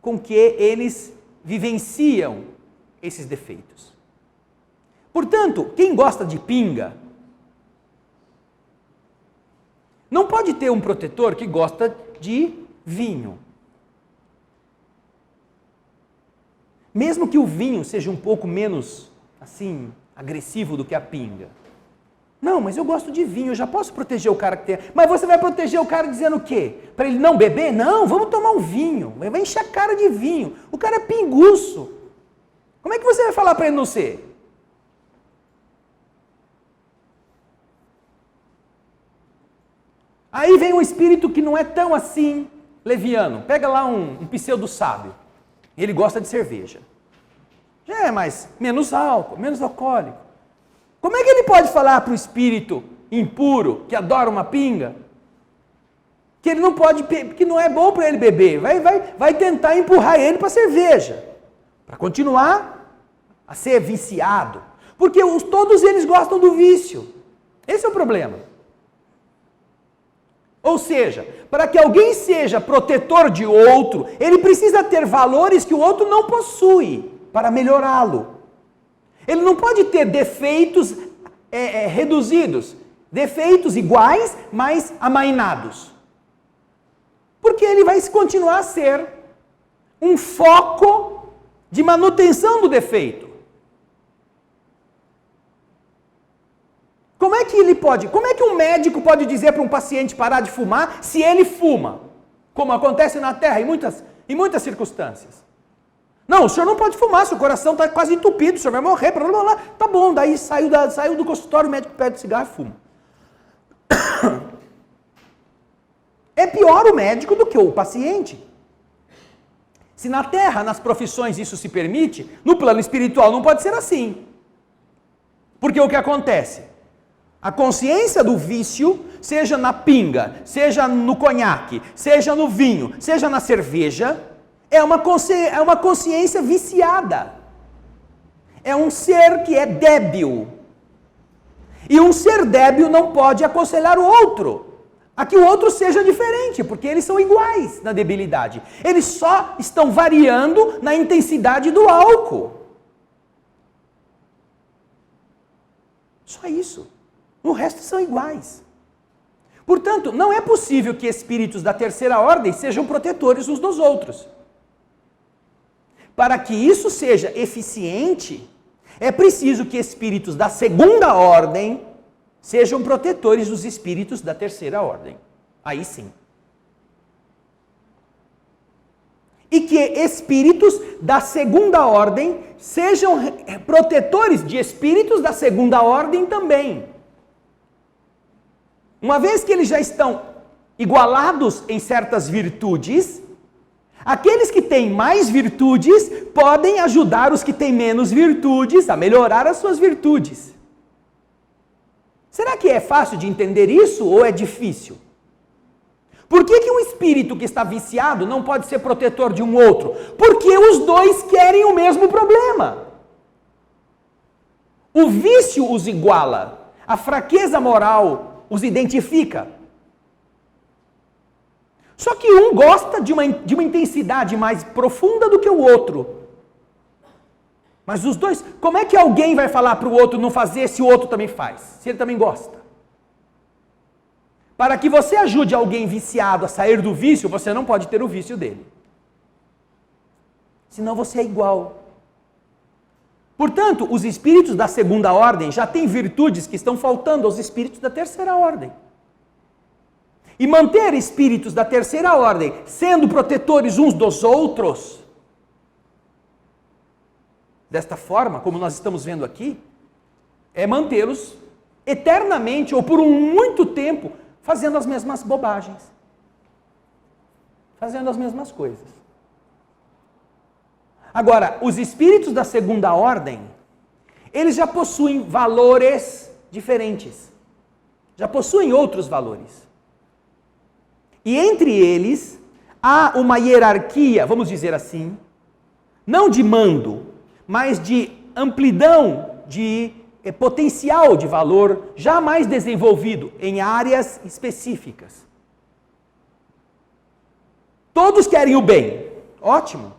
com que eles vivenciam esses defeitos. Portanto, quem gosta de pinga, não pode ter um protetor que gosta de vinho. Mesmo que o vinho seja um pouco menos, assim, agressivo do que a pinga. Não, mas eu gosto de vinho, eu já posso proteger o cara que tem. Mas você vai proteger o cara dizendo o quê? Para ele não beber? Não, vamos tomar um vinho. Vai encher a cara de vinho. O cara é pinguço. Como é que você vai falar para ele não ser? Aí vem um espírito que não é tão assim leviano. Pega lá um pseudo-sábio. Ele gosta de cerveja. Já é mais menos álcool, menos alcoólico. Como é que ele pode falar para o espírito impuro, que adora uma pinga, que ele não pode, que não é bom para ele beber? Vai tentar empurrar ele para a cerveja, para continuar a ser viciado. Porque todos eles gostam do vício. Esse é o problema. Ou seja, para que alguém seja protetor de outro, ele precisa ter valores que o outro não possui para melhorá-lo. Ele não pode ter defeitos reduzidos, defeitos iguais, mas amainados. Porque ele vai continuar a ser um foco de manutenção do defeito. Como é que um médico pode dizer para um paciente parar de fumar se ele fuma? Como acontece na Terra em muitas circunstâncias. Não, o senhor não pode fumar, seu coração está quase entupido, o senhor vai morrer, blá, blá, blá. Tá bom, daí saiu do consultório, o médico pede cigarro e fuma. É pior o médico do que o paciente. Se na Terra, nas profissões, isso se permite, no plano espiritual não pode ser assim. Porque o que acontece? A consciência do vício, seja na pinga, seja no conhaque, seja no vinho, seja na cerveja, é uma consciência viciada. É um ser que é débil. E um ser débil não pode aconselhar o outro a que o outro seja diferente, porque eles são iguais na debilidade. Eles só estão variando na intensidade do álcool. Só isso. O resto são iguais. Portanto, não é possível que espíritos da terceira ordem sejam protetores uns dos outros. Para que isso seja eficiente, é preciso que espíritos da segunda ordem sejam protetores dos espíritos da terceira ordem. Aí sim. E que espíritos da segunda ordem sejam protetores de espíritos da segunda ordem também. Uma vez que eles já estão igualados em certas virtudes, aqueles que têm mais virtudes podem ajudar os que têm menos virtudes a melhorar as suas virtudes. Será que é fácil de entender isso ou é difícil? Por que um espírito que está viciado não pode ser protetor de um outro? Porque os dois querem o mesmo problema. O vício os iguala, a fraqueza moral os identifica. Só que um gosta de uma intensidade mais profunda do que o outro. Mas os dois, como é que alguém vai falar para o outro não fazer se o outro também faz? Se ele também gosta? Para que você ajude alguém viciado a sair do vício, você não pode ter o vício dele. Senão você é igual. Portanto, os espíritos da segunda ordem já têm virtudes que estão faltando aos espíritos da terceira ordem. E manter espíritos da terceira ordem sendo protetores uns dos outros, desta forma, como nós estamos vendo aqui, é mantê-los eternamente ou por muito tempo fazendo as mesmas bobagens, fazendo as mesmas coisas. Agora, os espíritos da segunda ordem, eles já possuem valores diferentes, já possuem outros valores. E entre eles, há uma hierarquia, vamos dizer assim, não de mando, mas de amplidão, de potencial de valor já mais desenvolvido em áreas específicas. Todos querem o bem, ótimo.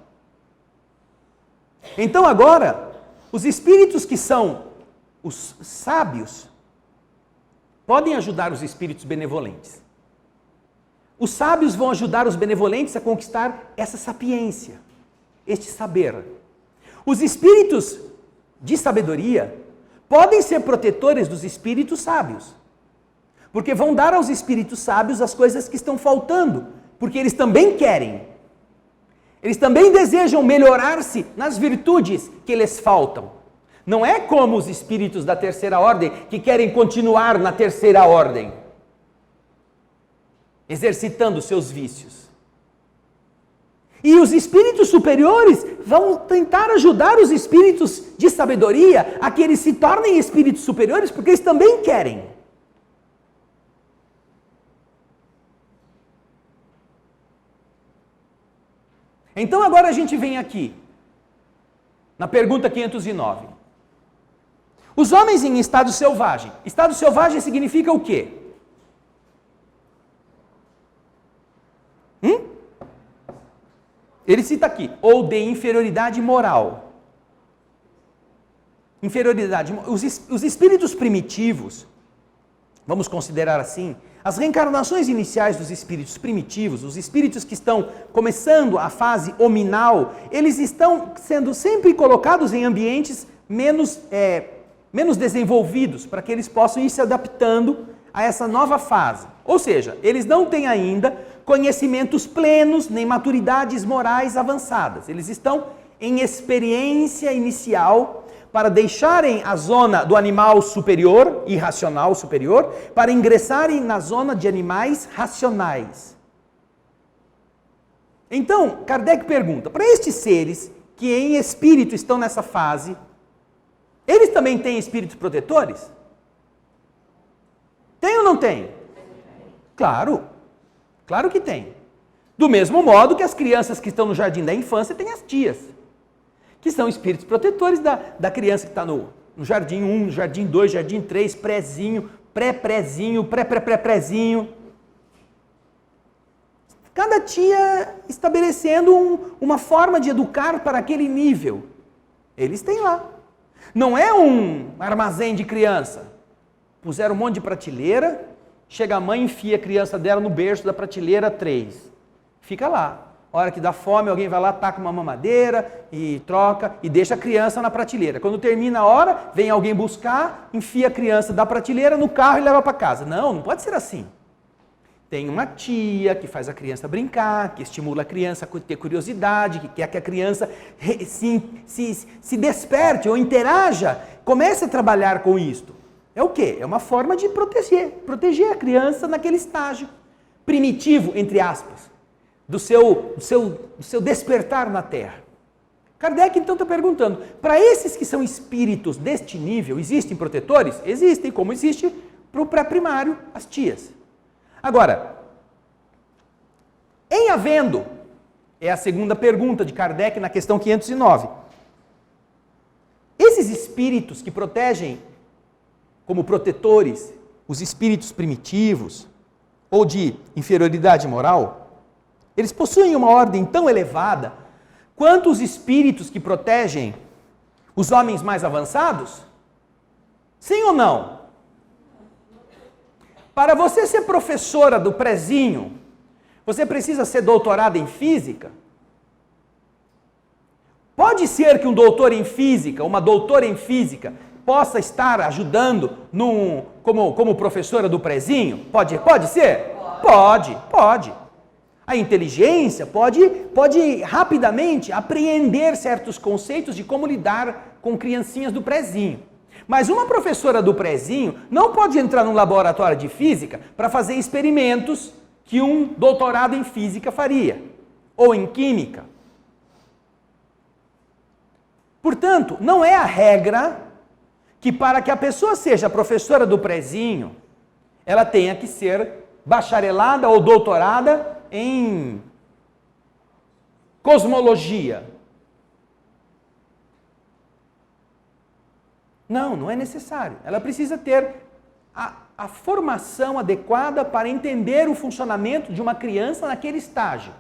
Então agora, os espíritos que são os sábios podem ajudar os espíritos benevolentes. Os sábios vão ajudar os benevolentes a conquistar essa sapiência, este saber. Os espíritos de sabedoria podem ser protetores dos espíritos sábios, porque vão dar aos espíritos sábios as coisas que estão faltando, porque eles também querem. Eles também desejam melhorar-se nas virtudes que lhes faltam. Não é como os espíritos da terceira ordem que querem continuar na terceira ordem, exercitando seus vícios. E os espíritos superiores vão tentar ajudar os espíritos de sabedoria a que eles se tornem espíritos superiores, porque eles também querem. Então agora a gente vem aqui, na pergunta 509. Os homens em estado selvagem. Estado selvagem significa o quê? Ele cita aqui, ou de inferioridade moral. Inferioridade. Os espíritos primitivos, vamos considerar assim, as reencarnações iniciais dos espíritos primitivos, os espíritos que estão começando a fase hominal, eles estão sendo sempre colocados em ambientes menos desenvolvidos, para que eles possam ir se adaptando a essa nova fase. Ou seja, eles não têm ainda conhecimentos plenos, nem maturidades morais avançadas. Eles estão em experiência inicial para deixarem a zona do animal superior, irracional superior, para ingressarem na zona de animais racionais. Então, Kardec pergunta, para estes seres que em espírito estão nessa fase, eles também têm espíritos protetores? Tem ou não tem? Claro, claro que tem. Do mesmo modo que as crianças que estão no jardim da infância têm as tias, que são espíritos protetores da criança que está no jardim 1, no jardim 2, jardim 3, prézinho, pré-prézinho, pré-pré-pré-prézinho. Cada tia estabelecendo uma forma de educar para aquele nível. Eles têm lá. Não é um armazém de criança. Puseram um monte de prateleira, chega a mãe e enfia a criança dela no berço da prateleira 3. Fica lá. A hora que dá fome, alguém vai lá, taca uma mamadeira e troca e deixa a criança na prateleira. Quando termina a hora, vem alguém buscar, enfia a criança da prateleira no carro e leva para casa. Não, não pode ser assim. Tem uma tia que faz a criança brincar, que estimula a criança a ter curiosidade, que quer que a criança se desperte ou interaja, comece a trabalhar com isto. É o quê? É uma forma de proteger a criança naquele estágio primitivo, entre aspas, do seu despertar na Terra. Kardec então está perguntando, para esses que são espíritos deste nível, existem protetores? Existem, como existe para o pré-primário, as tias. Agora, em havendo, é a segunda pergunta de Kardec na questão 509, esses espíritos que protegem como protetores os espíritos primitivos ou de inferioridade moral, eles possuem uma ordem tão elevada quanto os espíritos que protegem os homens mais avançados? Sim ou não? Para você ser professora do prezinho, você precisa ser doutorada em física? Pode ser que um doutor em física, uma doutora em física, possa estar ajudando como professora do prezinho? Pode ser? Pode. A inteligência pode rapidamente apreender certos conceitos de como lidar com criancinhas do prezinho. Mas uma professora do prezinho não pode entrar num laboratório de física para fazer experimentos que um doutorado em física faria, ou em química. Portanto, não é a regra que para que a pessoa seja professora do prezinho, ela tenha que ser bacharelada ou doutorada em cosmologia. Não é necessário. Ela precisa ter a formação adequada para entender o funcionamento de uma criança naquele estágio.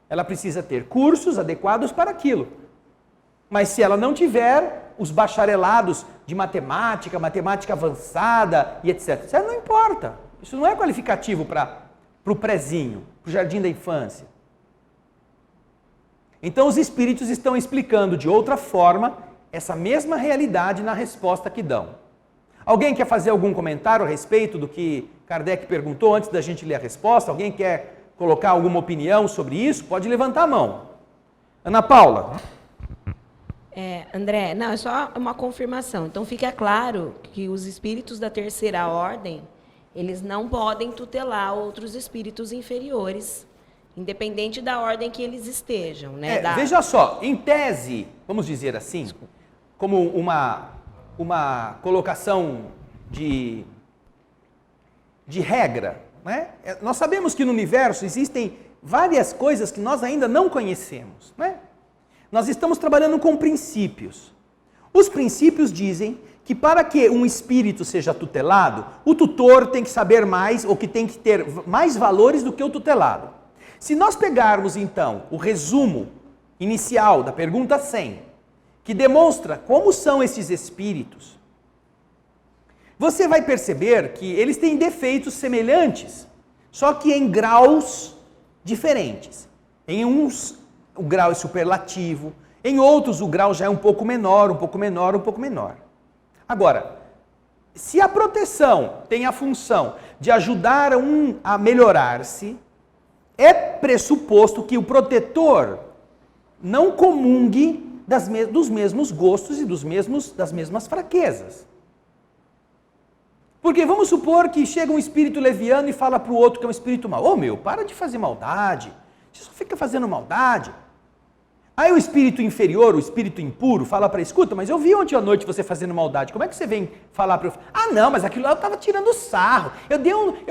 Ela precisa ter cursos adequados para aquilo. Mas se ela não tiver os bacharelados de matemática avançada e etc., isso não importa. Isso não é qualificativo para o prezinho, para o jardim da infância. Então os espíritos estão explicando de outra forma essa mesma realidade na resposta que dão. Alguém quer fazer algum comentário a respeito do que Kardec perguntou antes da gente ler a resposta? Alguém quer colocar alguma opinião sobre isso? Pode levantar a mão. Ana Paula. André, não, é só uma confirmação. Então fica claro que os espíritos da terceira ordem, eles não podem tutelar outros espíritos inferiores, independente da ordem que eles estejam, né? Veja só, em tese, vamos dizer assim, como uma colocação de regra, né? Nós sabemos que no universo existem várias coisas que nós ainda não conhecemos, né? Nós estamos trabalhando com princípios. Os princípios dizem que para que um espírito seja tutelado, o tutor tem que saber mais ou que tem que ter mais valores do que o tutelado. Se nós pegarmos então o resumo inicial da pergunta 100, que demonstra como são esses espíritos, você vai perceber que eles têm defeitos semelhantes, só que em graus diferentes. Em uns o grau é superlativo, em outros o grau já é um pouco menor. Agora, se a proteção tem a função de ajudar a melhorar-se, é pressuposto que o protetor não comungue dos mesmos gostos e das mesmas fraquezas. Porque vamos supor que chega um espírito leviano e fala para o outro que é um espírito mau. Para de fazer maldade, você só fica fazendo maldade. Aí o espírito inferior, o espírito impuro, fala para ele, escuta, mas eu vi ontem à noite você fazendo maldade, como é que você vem falar para eu... não, mas aquilo lá eu estava tirando sarro, eu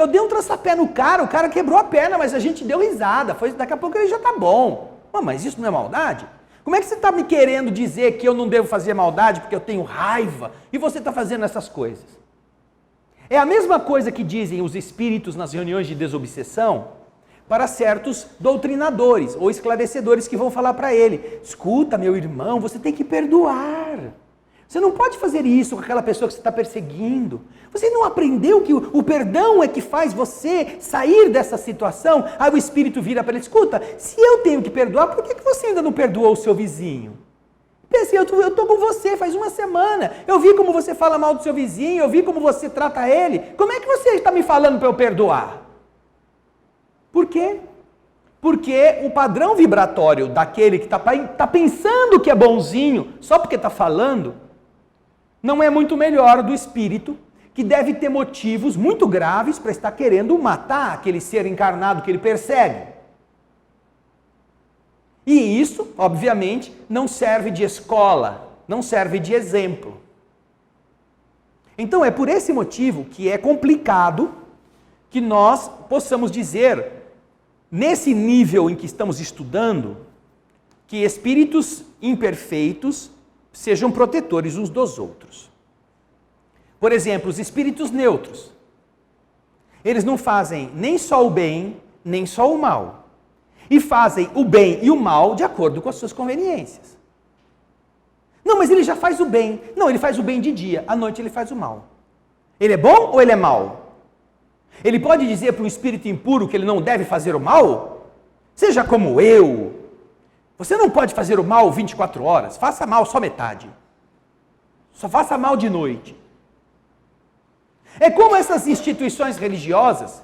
dei um traçapé no cara, o cara quebrou a perna, mas a gente deu risada, daqui a pouco ele já tá bom. Mas isso não é maldade? Como é que você está me querendo dizer que eu não devo fazer maldade porque eu tenho raiva e você está fazendo essas coisas? É a mesma coisa que dizem os espíritos nas reuniões de desobsessão, para certos doutrinadores ou esclarecedores que vão falar para ele, escuta meu irmão, você tem que perdoar, você não pode fazer isso com aquela pessoa que você está perseguindo, você não aprendeu que o perdão é que faz você sair dessa situação? Aí o espírito vira para ele, escuta, se eu tenho que perdoar, por que você ainda não perdoou o seu vizinho? Pensei, eu estou com você faz uma semana, eu vi como você fala mal do seu vizinho, eu vi como você trata ele, como é que você está me falando para eu perdoar? Por quê? Porque o padrão vibratório daquele que está pensando que é bonzinho, só porque está falando, não é muito melhor do espírito que deve ter motivos muito graves para estar querendo matar aquele ser encarnado que ele persegue. E isso, obviamente, não serve de escola, não serve de exemplo. Então é por esse motivo que é complicado que nós possamos dizer, nesse nível em que estamos estudando, que espíritos imperfeitos sejam protetores uns dos outros. Por exemplo, os espíritos neutros. Eles não fazem nem só o bem, nem só o mal. E fazem o bem e o mal de acordo com as suas conveniências. Não, mas ele já faz o bem. Não, ele faz o bem de dia, à noite ele faz o mal. Ele é bom ou ele é mau? Ele pode dizer para um espírito impuro que ele não deve fazer o mal? Seja como eu. Você não pode fazer o mal 24 horas, faça mal só metade. Só faça mal de noite. É como essas instituições religiosas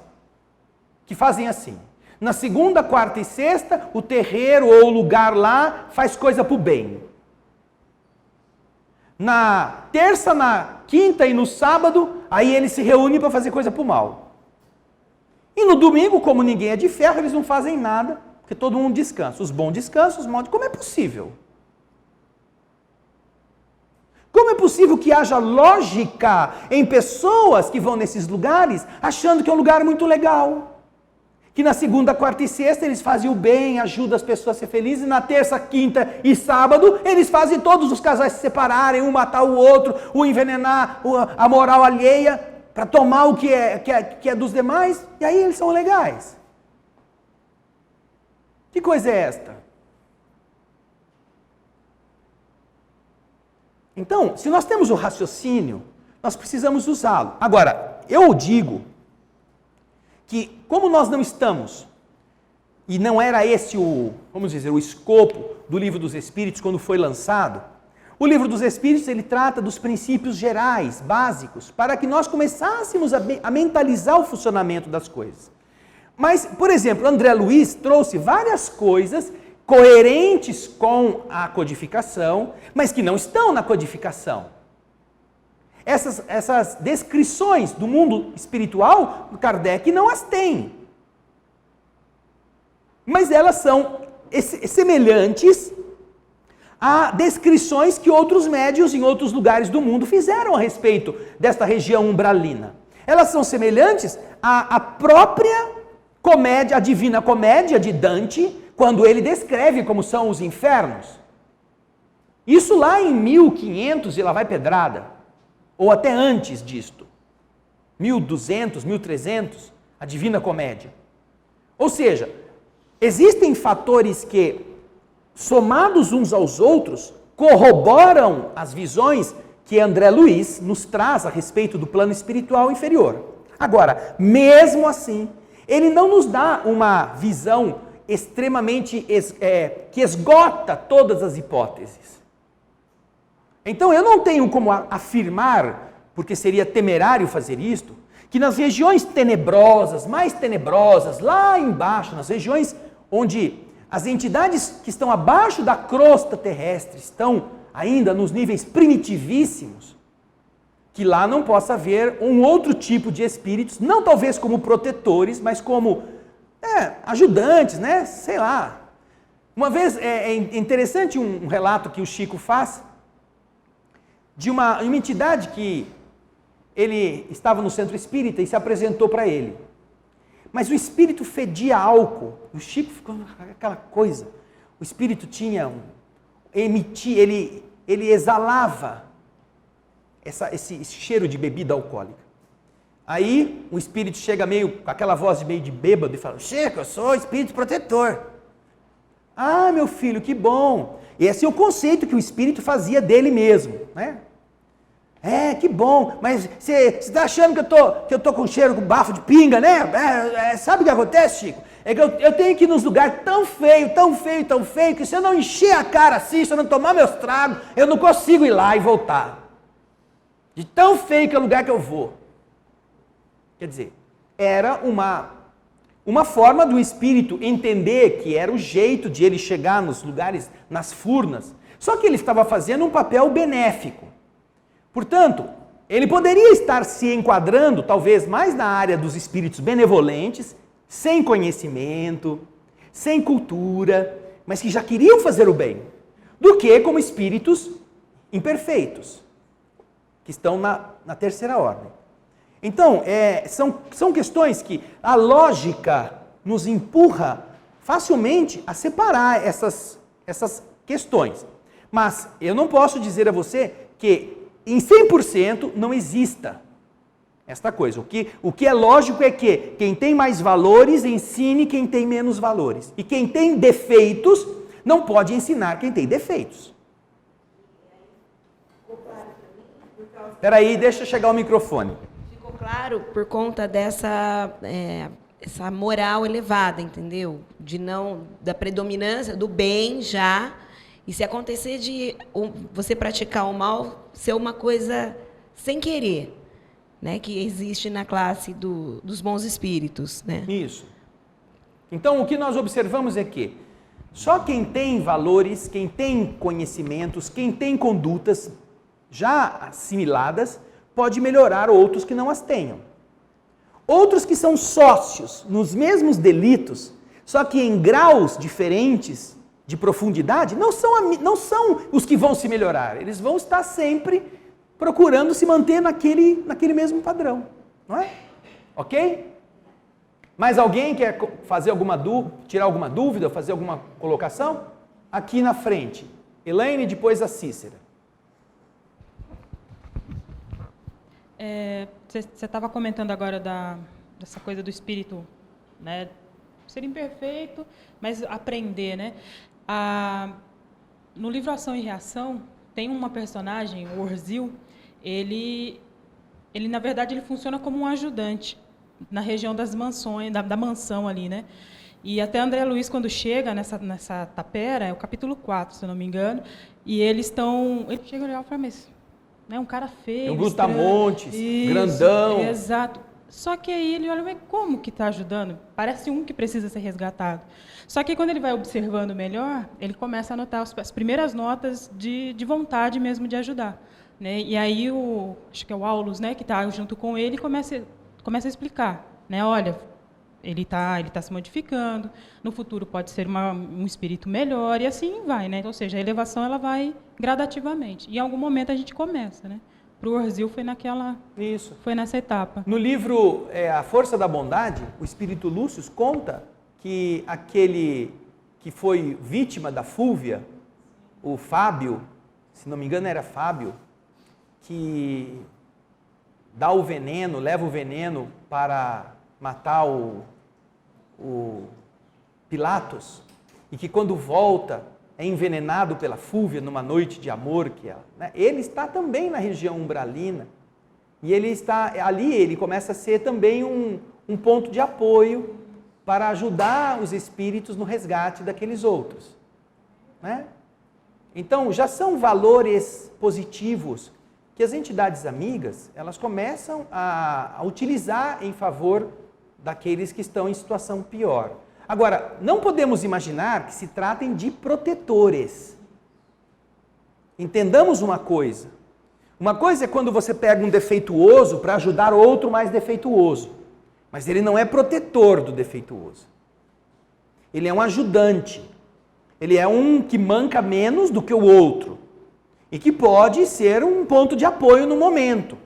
que fazem assim. Na segunda, quarta e sexta, o terreiro ou o lugar lá faz coisa para o bem. Na terça, na quinta e no sábado, aí eles se reúnem para fazer coisa para o mal. E no domingo, como ninguém é de ferro, eles não fazem nada, porque todo mundo descansa. Os bons descansam, os maus... Como é possível? Como é possível que haja lógica em pessoas que vão nesses lugares achando que é um lugar muito legal? Que na segunda, quarta e sexta eles fazem o bem, ajudam as pessoas a ser felizes, e na terça, quinta e sábado eles fazem todos os casais se separarem, um matar o outro, um envenenar a moral alheia, para tomar o que é dos demais, e aí eles são legais. Que coisa é esta? Então, se nós temos o raciocínio, nós precisamos usá-lo. Agora, eu digo que, como nós não estamos, e não era esse o escopo do Livro dos Espíritos quando foi lançado, o Livro dos Espíritos ele trata dos princípios gerais, básicos, para que nós começássemos a mentalizar o funcionamento das coisas. Mas, por exemplo, André Luiz trouxe várias coisas coerentes com a codificação, mas que não estão na codificação. Essas descrições do mundo espiritual, Kardec não as tem. Mas elas são semelhantes a descrições que outros médiuns em outros lugares do mundo fizeram a respeito desta região umbralina. Elas são semelhantes à própria comédia, a Divina Comédia de Dante, quando ele descreve como são os infernos. Isso lá em 1500 e lá vai pedrada. Ou até antes disto, 1200, 1300, a Divina Comédia. Ou seja, existem fatores que, somados uns aos outros, corroboram as visões que André Luiz nos traz a respeito do plano espiritual inferior. Agora, mesmo assim, ele não nos dá uma visão extremamente que esgota todas as hipóteses. Então eu não tenho como afirmar, porque seria temerário fazer isto, que nas regiões tenebrosas, mais tenebrosas, lá embaixo, nas regiões onde as entidades que estão abaixo da crosta terrestre estão ainda nos níveis primitivíssimos, que lá não possa haver um outro tipo de espíritos, não talvez como protetores, mas como ajudantes, né? Sei lá. Uma vez, é interessante um relato que o Chico faz, de uma entidade que ele estava no centro espírita e se apresentou para ele. Mas o espírito fedia álcool. O Chico ficou aquela coisa. O espírito ele exalava esse cheiro de bebida alcoólica. Aí o espírito chega meio com aquela voz meio de bêbado e fala: Chico, eu sou espírito protetor. Ah, meu filho, que bom. Esse é o conceito que o espírito fazia dele mesmo, né? Que bom, mas você está achando que eu tô com cheiro, com bafo de pinga, né? Sabe o que acontece, Chico? É que eu tenho que ir nos lugares tão feio, que se eu não encher a cara assim, se eu não tomar meus tragos, eu não consigo ir lá e voltar. De tão feio que é o lugar que eu vou. Quer dizer, era uma forma do espírito entender que era o jeito de ele chegar nos lugares, nas furnas. Só que ele estava fazendo um papel benéfico. Portanto, ele poderia estar se enquadrando, talvez mais na área dos espíritos benevolentes, sem conhecimento, sem cultura, mas que já queriam fazer o bem, do que como espíritos imperfeitos, que estão na terceira ordem. Então, são questões que a lógica nos empurra facilmente a separar essas questões. Mas eu não posso dizer a você que em 100% não exista esta coisa. O que é lógico é que quem tem mais valores ensine quem tem menos valores. E quem tem defeitos não pode ensinar quem tem defeitos. Espera aí, deixa chegar o microfone. Ficou claro por conta dessa essa moral elevada, entendeu? Da predominância do bem já. E se acontecer de você praticar o mal, ser uma coisa sem querer, né? Que existe na classe dos bons espíritos, né? Isso. Então, o que nós observamos é que só quem tem valores, quem tem conhecimentos, quem tem condutas já assimiladas, pode melhorar outros que não as tenham. Outros que são sócios nos mesmos delitos, só que em graus diferentes de profundidade, não são os que vão se melhorar. Eles vão estar sempre procurando se manter naquele mesmo padrão. Não é? Ok? Mais alguém quer fazer tirar alguma dúvida, fazer alguma colocação? Aqui na frente. Elaine, depois a Cícera. Você estava comentando agora dessa coisa do espírito, né, ser imperfeito, mas aprender, né? No livro Ação e Reação, tem uma personagem, o Orzil, ele na verdade, ele funciona como um ajudante na região das mansões, da mansão ali, né? E até André Luiz, quando chega nessa tapera, é o capítulo 4, se eu não me engano, e eles chegam e fala, mas né, um cara feio, é um brutamontes, grandão. Exato. Só que aí ele olha, mas como que está ajudando? Parece um que precisa ser resgatado. Só que quando ele vai observando melhor, ele começa a anotar as primeiras notas de vontade mesmo de ajudar. Né? E aí, acho que é o Aulus, né, que está junto com ele, começa a explicar. Né? Olha, ele tá se modificando, no futuro pode ser um espírito melhor, e assim vai. Né? Ou seja, a elevação ela vai gradativamente. E em algum momento a gente começa, né? Para o Orzil foi nessa etapa. No livro A Força da Bondade, o espírito Lúcio conta que aquele que foi vítima da Fúvia, o Fábio, se não me engano era Fábio, que leva o veneno para matar o Pilatos, e que quando volta é envenenado pela Fúvia numa noite de amor, ele está também na região umbralina, e ele está ali, ele começa a ser também um ponto de apoio para ajudar os espíritos no resgate daqueles outros. Né? Então, já são valores positivos que as entidades amigas, elas começam a utilizar em favor daqueles que estão em situação pior. Agora, não podemos imaginar que se tratem de protetores. Entendamos uma coisa. Uma coisa é quando você pega um defeituoso para ajudar outro mais defeituoso. Mas ele não é protetor do defeituoso. Ele é um ajudante. Ele é um que manca menos do que o outro. E que pode ser um ponto de apoio no momento.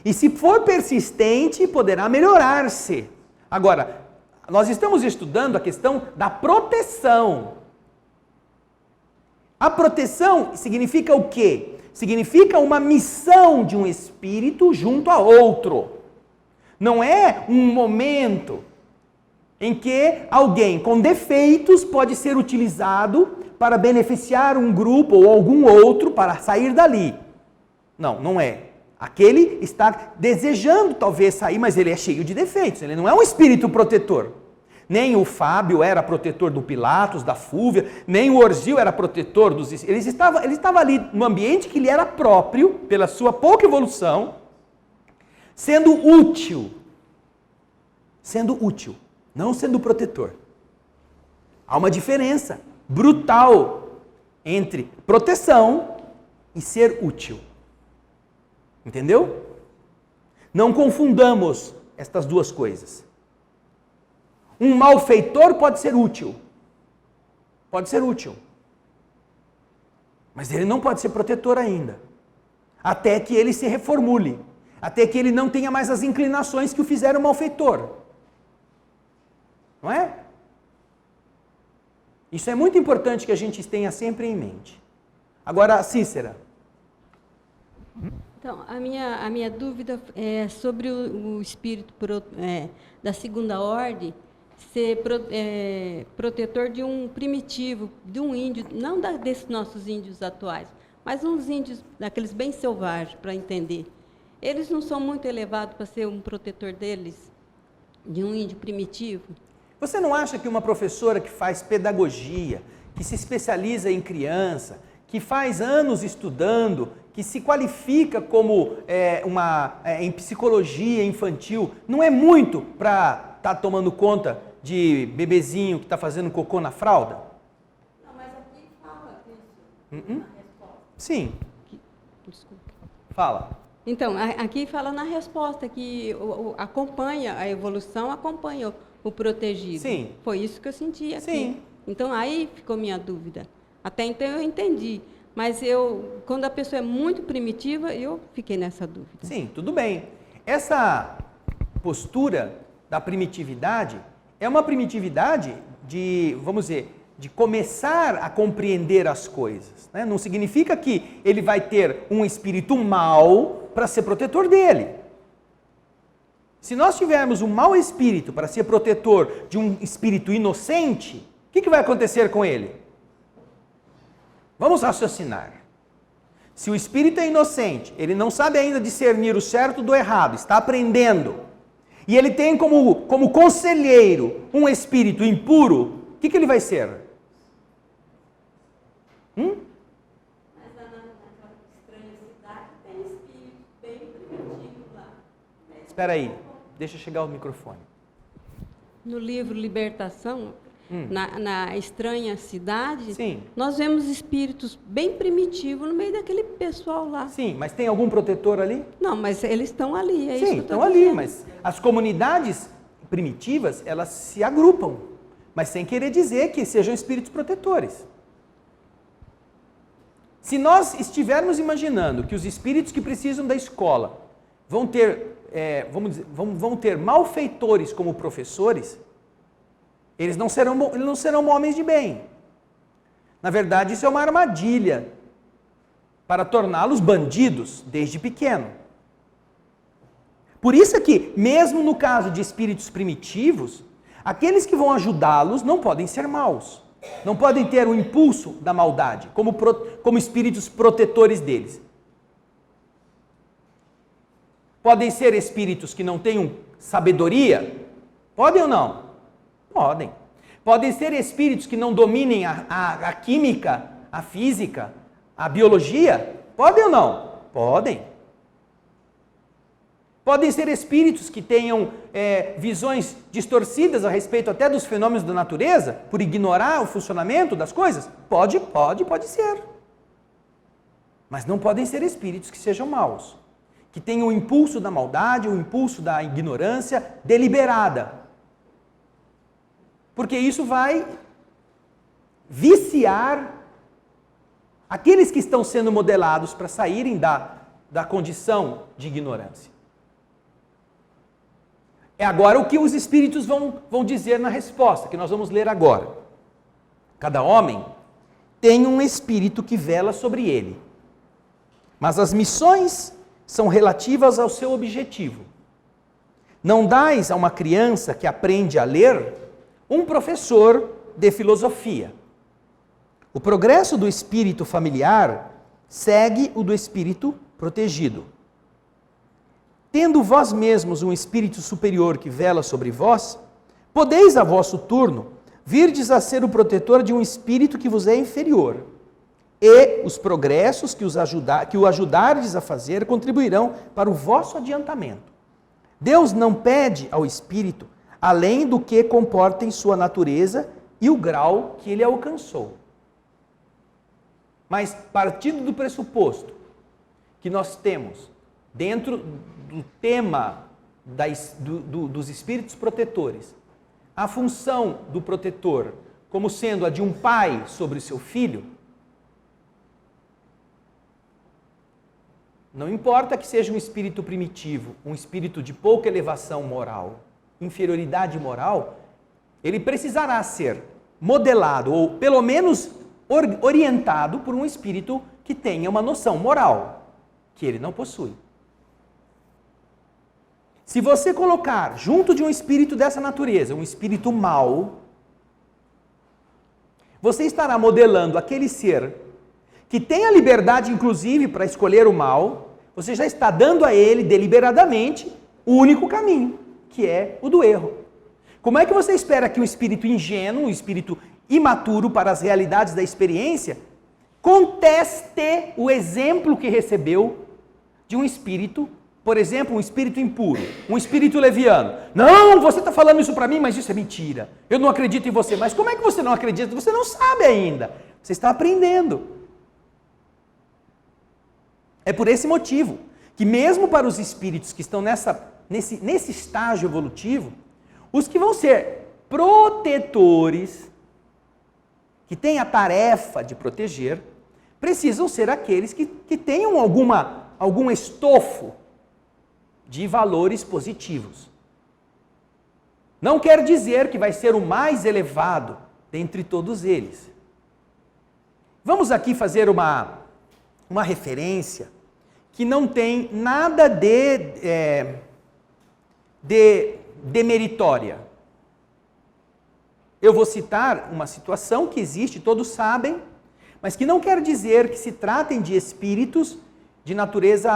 E se for persistente, poderá melhorar-se. Agora, nós estamos estudando a questão da proteção. A proteção significa o quê? Significa uma missão de um espírito junto a outro. Não é um momento em que alguém com defeitos pode ser utilizado para beneficiar um grupo ou algum outro para sair dali. Não, não é. Aquele está desejando talvez sair, mas ele é cheio de defeitos. Ele não é um espírito protetor. Nem o Fábio era protetor do Pilatos, da Fúvia, nem o Orzil era protetor dos... Ele estava ali no ambiente que lhe era próprio, pela sua pouca evolução, sendo útil. Sendo útil, não sendo protetor. Há uma diferença brutal entre proteção e ser útil. Entendeu? Não confundamos estas duas coisas. Um malfeitor pode ser útil. Pode ser útil. Mas ele não pode ser protetor ainda. Até que ele se reformule. Até que ele não tenha mais as inclinações que o fizeram malfeitor. Não é? Isso é muito importante que a gente tenha sempre em mente. Agora, Cícera. Então, a minha dúvida é sobre o espírito da segunda ordem ser protetor de um primitivo, de um índio, não desses nossos índios atuais, mas uns índios, daqueles bem selvagens, para entender. eles não são muito elevados para ser um protetor deles, de um índio primitivo? Você não acha que uma professora que faz pedagogia, que se especializa em criança, que faz anos estudando, que se qualifica como em psicologia infantil, não é muito para estar tomando conta de bebezinho que está fazendo cocô na fralda? Não, mas aqui fala isso. Na resposta. Sim. Desculpa. Fala. Então, aqui fala na resposta que acompanha a evolução, acompanha o protegido. Sim. Foi isso que eu senti aqui. Sim. Então, aí ficou minha dúvida. Até então eu entendi, mas quando a pessoa é muito primitiva, eu fiquei nessa dúvida. Sim, tudo bem. Essa postura da primitividade é uma primitividade de, vamos dizer, de começar a compreender as coisas, né? Não significa que ele vai ter um espírito mau para ser protetor dele. Se nós tivermos um mau espírito para ser protetor de um espírito inocente, o que vai acontecer com ele? Vamos raciocinar. Se o espírito é inocente, ele não sabe ainda discernir o certo do errado, está aprendendo, e ele tem como conselheiro um espírito impuro, o que ele vai ser? Mas naquela estranha cidade tem espírito bem primitivo lá. Espera aí, deixa chegar o microfone. No livro Libertação, na estranha cidade, Sim. nós vemos espíritos bem primitivos no meio daquele pessoal lá. Sim, mas tem algum protetor ali? Não, mas eles estão ali, é isso que Sim, eu tô estão ali, dizendo. mas as comunidades primitivas, elas se agrupam, mas sem querer dizer que sejam espíritos protetores. Se nós estivermos imaginando que os espíritos que precisam da escola vão ter, vão ter malfeitores como professores, eles não serão homens de bem. Na verdade, isso é uma armadilha para torná-los bandidos desde pequeno. Por isso é que, mesmo no caso de espíritos primitivos, aqueles que vão ajudá-los não podem ser maus. Não podem ter o impulso da maldade, como espíritos protetores deles. Podem ser espíritos que não tenham sabedoria? Podem ou não? Podem. Podem ser espíritos que não dominem a química, a física, a biologia? Podem ou não? Podem. Podem ser espíritos que tenham visões distorcidas a respeito até dos fenômenos da natureza, por ignorar o funcionamento das coisas? Pode ser. Mas não podem ser espíritos que sejam maus, que tenham o impulso da maldade, o impulso da ignorância deliberada. Porque isso vai viciar aqueles que estão sendo modelados para saírem da condição de ignorância. É agora o que os espíritos vão dizer na resposta, que nós vamos ler agora. Cada homem tem um espírito que vela sobre ele, mas as missões são relativas ao seu objetivo. Não dais a uma criança que aprende a ler um professor de filosofia. O progresso do espírito familiar segue o do espírito protegido. Tendo vós mesmos um espírito superior que vela sobre vós, podeis a vosso turno virdes a ser o protetor de um espírito que vos é inferior, e os progressos que o ajudardes a fazer contribuirão para o vosso adiantamento. Deus não pede ao espírito além do que comporta em sua natureza e o grau que ele alcançou. Mas, partindo do pressuposto que nós temos, dentro do tema dos espíritos protetores, a função do protetor como sendo a de um pai sobre o seu filho, não importa que seja um espírito primitivo, um espírito de pouca elevação moral, inferioridade moral, ele precisará ser modelado, ou pelo menos orientado por um espírito que tenha uma noção moral, que ele não possui. Se você colocar junto de um espírito dessa natureza, um espírito mau, você estará modelando aquele ser que tem a liberdade, inclusive, para escolher o mal, você já está dando a ele deliberadamente o único caminho, que é o do erro. Como é que você espera que um espírito ingênuo, um espírito imaturo para as realidades da experiência, conteste o exemplo que recebeu de um espírito, por exemplo, um espírito impuro, um espírito leviano? Não, você está falando isso para mim, mas isso é mentira. Eu não acredito em você. Mas como é que você não acredita? Você não sabe ainda. Você está aprendendo. É por esse motivo que mesmo para os espíritos que estão nesse estágio evolutivo, os que vão ser protetores, que têm a tarefa de proteger, precisam ser aqueles que tenham algum estofo de valores positivos. Não quer dizer que vai ser o mais elevado dentre todos eles. Vamos aqui fazer uma referência que não tem nada de demeritória. Eu vou citar uma situação que existe, todos sabem, mas que não quer dizer que se tratem de espíritos de natureza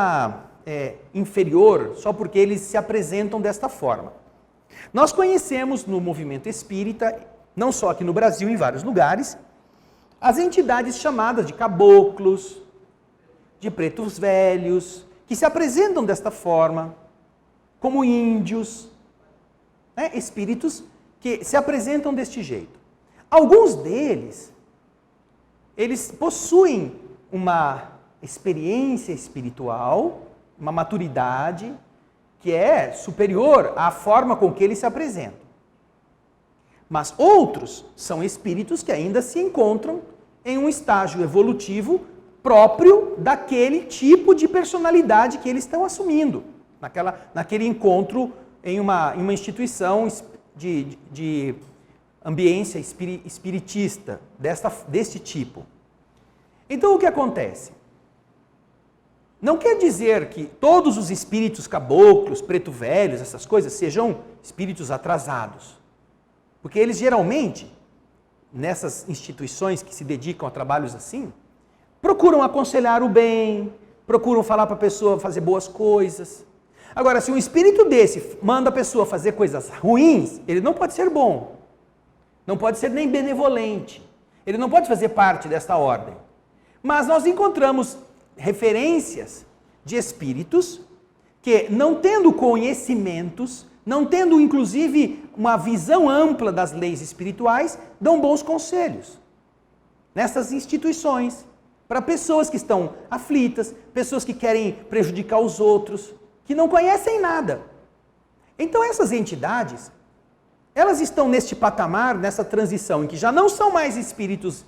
inferior, só porque eles se apresentam desta forma. Nós conhecemos no movimento espírita, não só aqui no Brasil, em vários lugares, as entidades chamadas de caboclos, de pretos velhos, que se apresentam desta forma, como índios, espíritos que se apresentam deste jeito. Alguns deles, eles possuem uma experiência espiritual, uma maturidade que é superior à forma com que eles se apresentam. Mas outros são espíritos que ainda se encontram em um estágio evolutivo próprio daquele tipo de personalidade que eles estão assumindo, naquele encontro em uma instituição de ambiência espiritista, deste tipo. Então o que acontece? Não quer dizer que todos os espíritos caboclos, preto velhos, essas coisas, sejam espíritos atrasados. Porque eles geralmente, nessas instituições que se dedicam a trabalhos assim, procuram aconselhar o bem, procuram falar para a pessoa fazer boas coisas. Agora, se um espírito desse manda a pessoa fazer coisas ruins, ele não pode ser bom. Não pode ser nem benevolente. Ele não pode fazer parte desta ordem. Mas nós encontramos referências de espíritos que, não tendo conhecimentos, não tendo inclusive uma visão ampla das leis espirituais, dão bons conselhos nessas instituições para pessoas que estão aflitas, pessoas que querem prejudicar os outros, que não conhecem nada. Então essas entidades, elas estão neste patamar, nessa transição em que já não são mais espíritos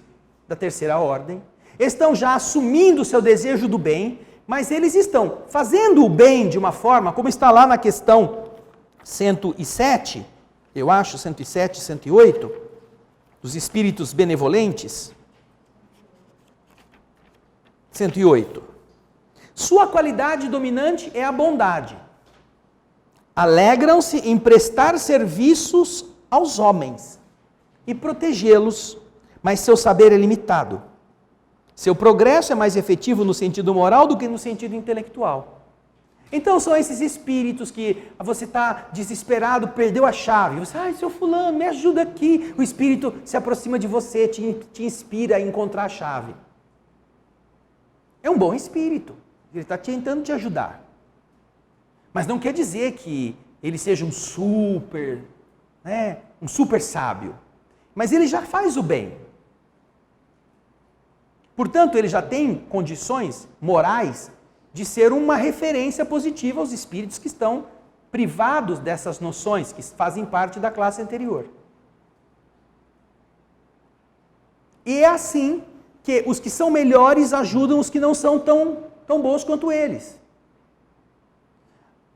da terceira ordem, estão já assumindo o seu desejo do bem, mas eles estão fazendo o bem de uma forma, como está lá na questão 107, eu acho, 107, 108, dos espíritos benevolentes. 108. Sua qualidade dominante é a bondade. Alegram-se em prestar serviços aos homens e protegê-los, mas seu saber é limitado. Seu progresso é mais efetivo no sentido moral do que no sentido intelectual. Então são esses espíritos que você está desesperado, perdeu a chave. Você, seu fulano, me ajuda aqui. O espírito se aproxima de você, te inspira a encontrar a chave. É um bom espírito. Ele está tentando te ajudar. Mas não quer dizer que ele seja um super sábio. Mas ele já faz o bem. Portanto, ele já tem condições morais de ser uma referência positiva aos espíritos que estão privados dessas noções, que fazem parte da classe anterior. E é assim que os que são melhores ajudam os que não são tão bons quanto eles.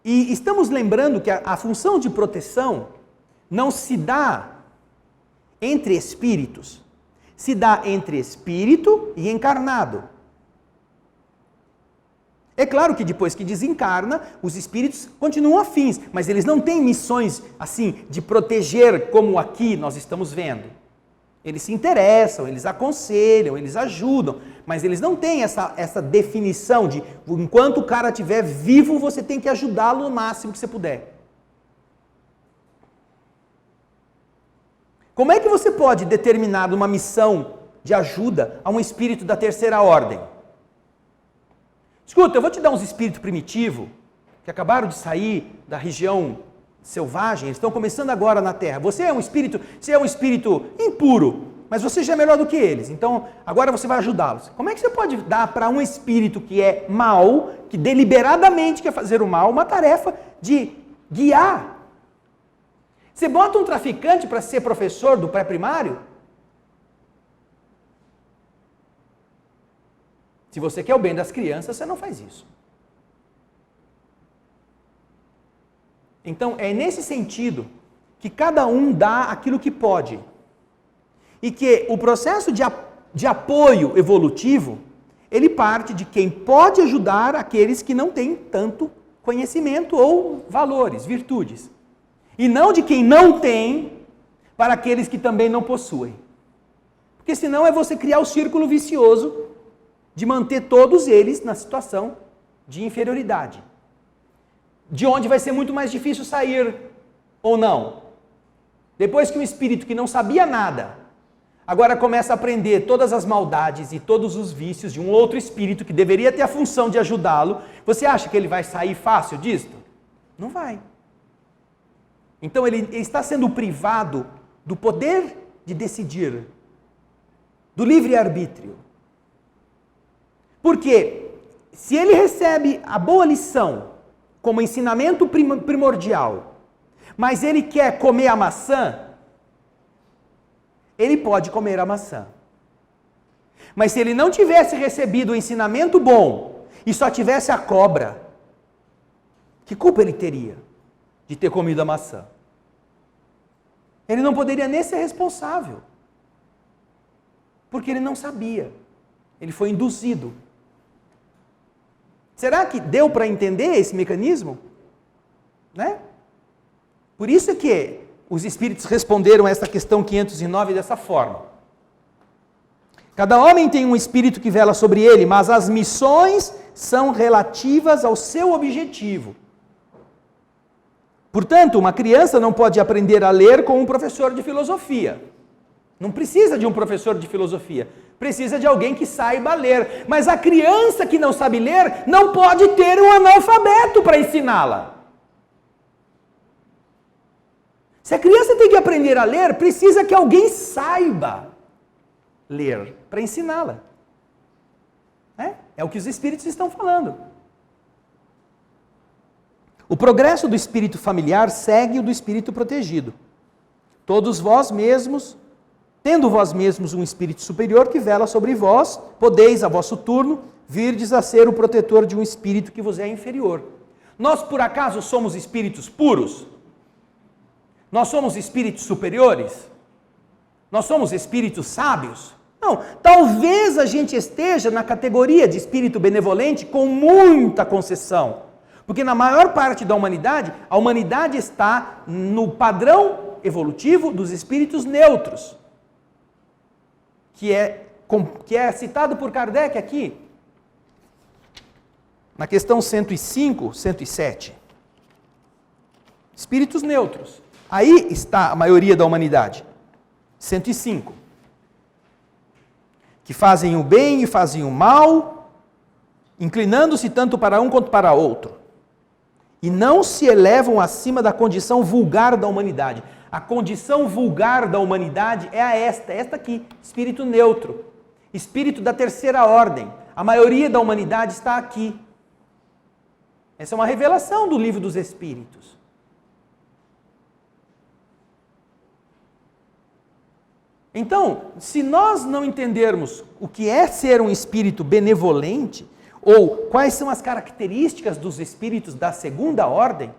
E estamos lembrando que a função de proteção não se dá entre espíritos, se dá entre espírito e encarnado. É claro que depois que desencarna, os espíritos continuam afins, mas eles não têm missões assim de proteger como aqui nós estamos vendo. Eles se interessam, eles aconselham, eles ajudam, Mas eles não têm essa definição de, enquanto o cara estiver vivo, você tem que ajudá-lo o máximo que você puder. Como é que você pode determinar uma missão de ajuda a um espírito da terceira ordem? Escuta, eu vou te dar uns espíritos primitivos, que acabaram de sair da região selvagem, eles estão começando agora na Terra. Você é um espírito impuro, mas você já é melhor do que eles, então agora você vai ajudá-los. Como é que você pode dar para um espírito que é mau, que deliberadamente quer fazer o mal, uma tarefa de guiar? Você bota um traficante para ser professor do pré-primário? Se você quer o bem das crianças, você não faz isso. Então, é nesse sentido que cada um dá aquilo que pode. E que o processo de apoio evolutivo, ele parte de quem pode ajudar aqueles que não têm tanto conhecimento ou valores, virtudes. E não de quem não tem para aqueles que também não possuem. Porque senão é você criar o círculo vicioso de manter todos eles na situação de inferioridade. De onde vai ser muito mais difícil sair, ou não. Depois que um espírito que não sabia nada, agora começa a aprender todas as maldades e todos os vícios de um outro espírito que deveria ter a função de ajudá-lo, você acha que ele vai sair fácil disto? Não vai. Então ele está sendo privado do poder de decidir, do livre-arbítrio. Porque se ele recebe a boa lição como ensinamento primordial, mas ele quer comer a maçã, ele pode comer a maçã. Mas se ele não tivesse recebido o ensinamento bom e só tivesse a cobra, que culpa ele teria de ter comido a maçã? Ele não poderia nem ser responsável, porque ele não sabia, ele foi induzido. Será que deu para entender esse mecanismo? Né? Por isso é que os espíritos responderam a esta questão 509 dessa forma. Cada homem tem um espírito que vela sobre ele, mas as missões são relativas ao seu objetivo. Portanto, uma criança não pode aprender a ler com um professor de filosofia. Não precisa de um professor de filosofia. Precisa de alguém que saiba ler. Mas a criança que não sabe ler não pode ter um analfabeto para ensiná-la. Se a criança tem que aprender a ler, precisa que alguém saiba ler para ensiná-la. É o que os espíritos estão falando. O progresso do espírito familiar segue o do espírito protegido. Todos vós mesmos, tendo vós mesmos um espírito superior que vela sobre vós, podeis, a vosso turno, virdes a ser o protetor de um espírito que vos é inferior. Nós, por acaso, somos espíritos puros? Nós somos espíritos superiores? Nós somos espíritos sábios? Não, talvez a gente esteja na categoria de espírito benevolente com muita concessão. Porque na maior parte da humanidade, a humanidade está no padrão evolutivo dos espíritos neutros, que é citado por Kardec aqui, na questão 105, 107. Espíritos neutros. Aí está a maioria da humanidade. 105. Que fazem o bem e fazem o mal, inclinando-se tanto para um quanto para outro. E não se elevam acima da condição vulgar da humanidade. A condição vulgar da humanidade é esta aqui, espírito neutro, espírito da terceira ordem. A maioria da humanidade está aqui. Essa é uma revelação do Livro dos Espíritos. Então, se nós não entendermos o que é ser um espírito benevolente, ou quais são as características dos espíritos da segunda ordem,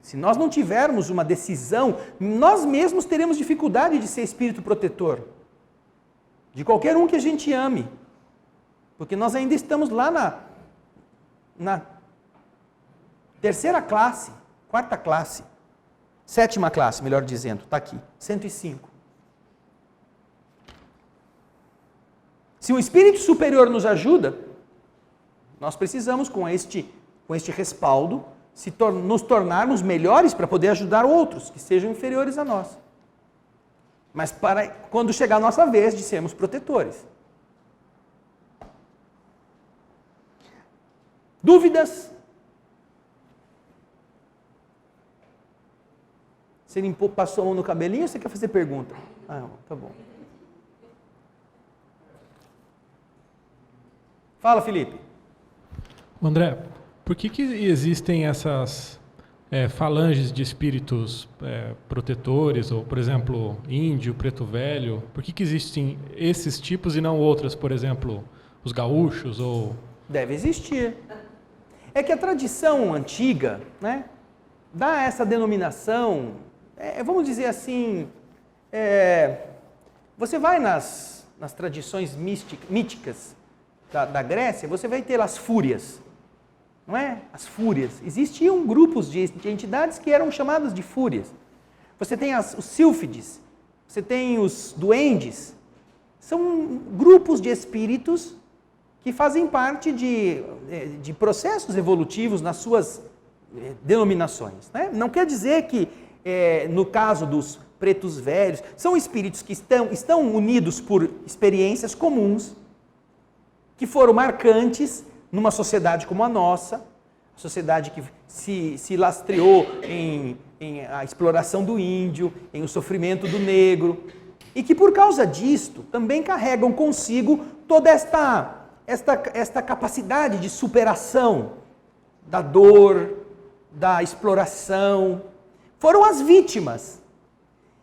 se nós não tivermos uma decisão, nós mesmos teremos dificuldade de ser espírito protetor. De qualquer um que a gente ame. Porque nós ainda estamos lá na terceira classe, quarta classe, sétima classe, melhor dizendo, está aqui, 105. Se um espírito superior nos ajuda, nós precisamos, com este respaldo, nos tornarmos melhores para poder ajudar outros que sejam inferiores a nós. Mas quando chegar a nossa vez de sermos protetores. Dúvidas? Você passou a mão no cabelinho ou você quer fazer pergunta? Ah, não, tá bom. Fala, Felipe. André, por que existem essas falanges de espíritos protetores, ou, por exemplo, índio, preto velho? Por que existem esses tipos e não outras, por exemplo, os gaúchos ou... Deve existir. É que a tradição antiga, né, dá essa denominação, vamos dizer assim, você vai nas tradições míticas da Grécia, você vai ter as fúrias, não é? As fúrias. Existiam grupos de entidades que eram chamadas de fúrias. Você tem os sílfides, você tem os duendes, são grupos de espíritos que fazem parte de processos evolutivos nas suas denominações. Né? Não quer dizer que, no caso dos pretos velhos, são espíritos que estão unidos por experiências comuns, que foram marcantes numa sociedade como a nossa, a sociedade que se lastreou em a exploração do índio, em o sofrimento do negro, e que por causa disto também carregam consigo toda esta capacidade de superação da dor, da exploração. Foram as vítimas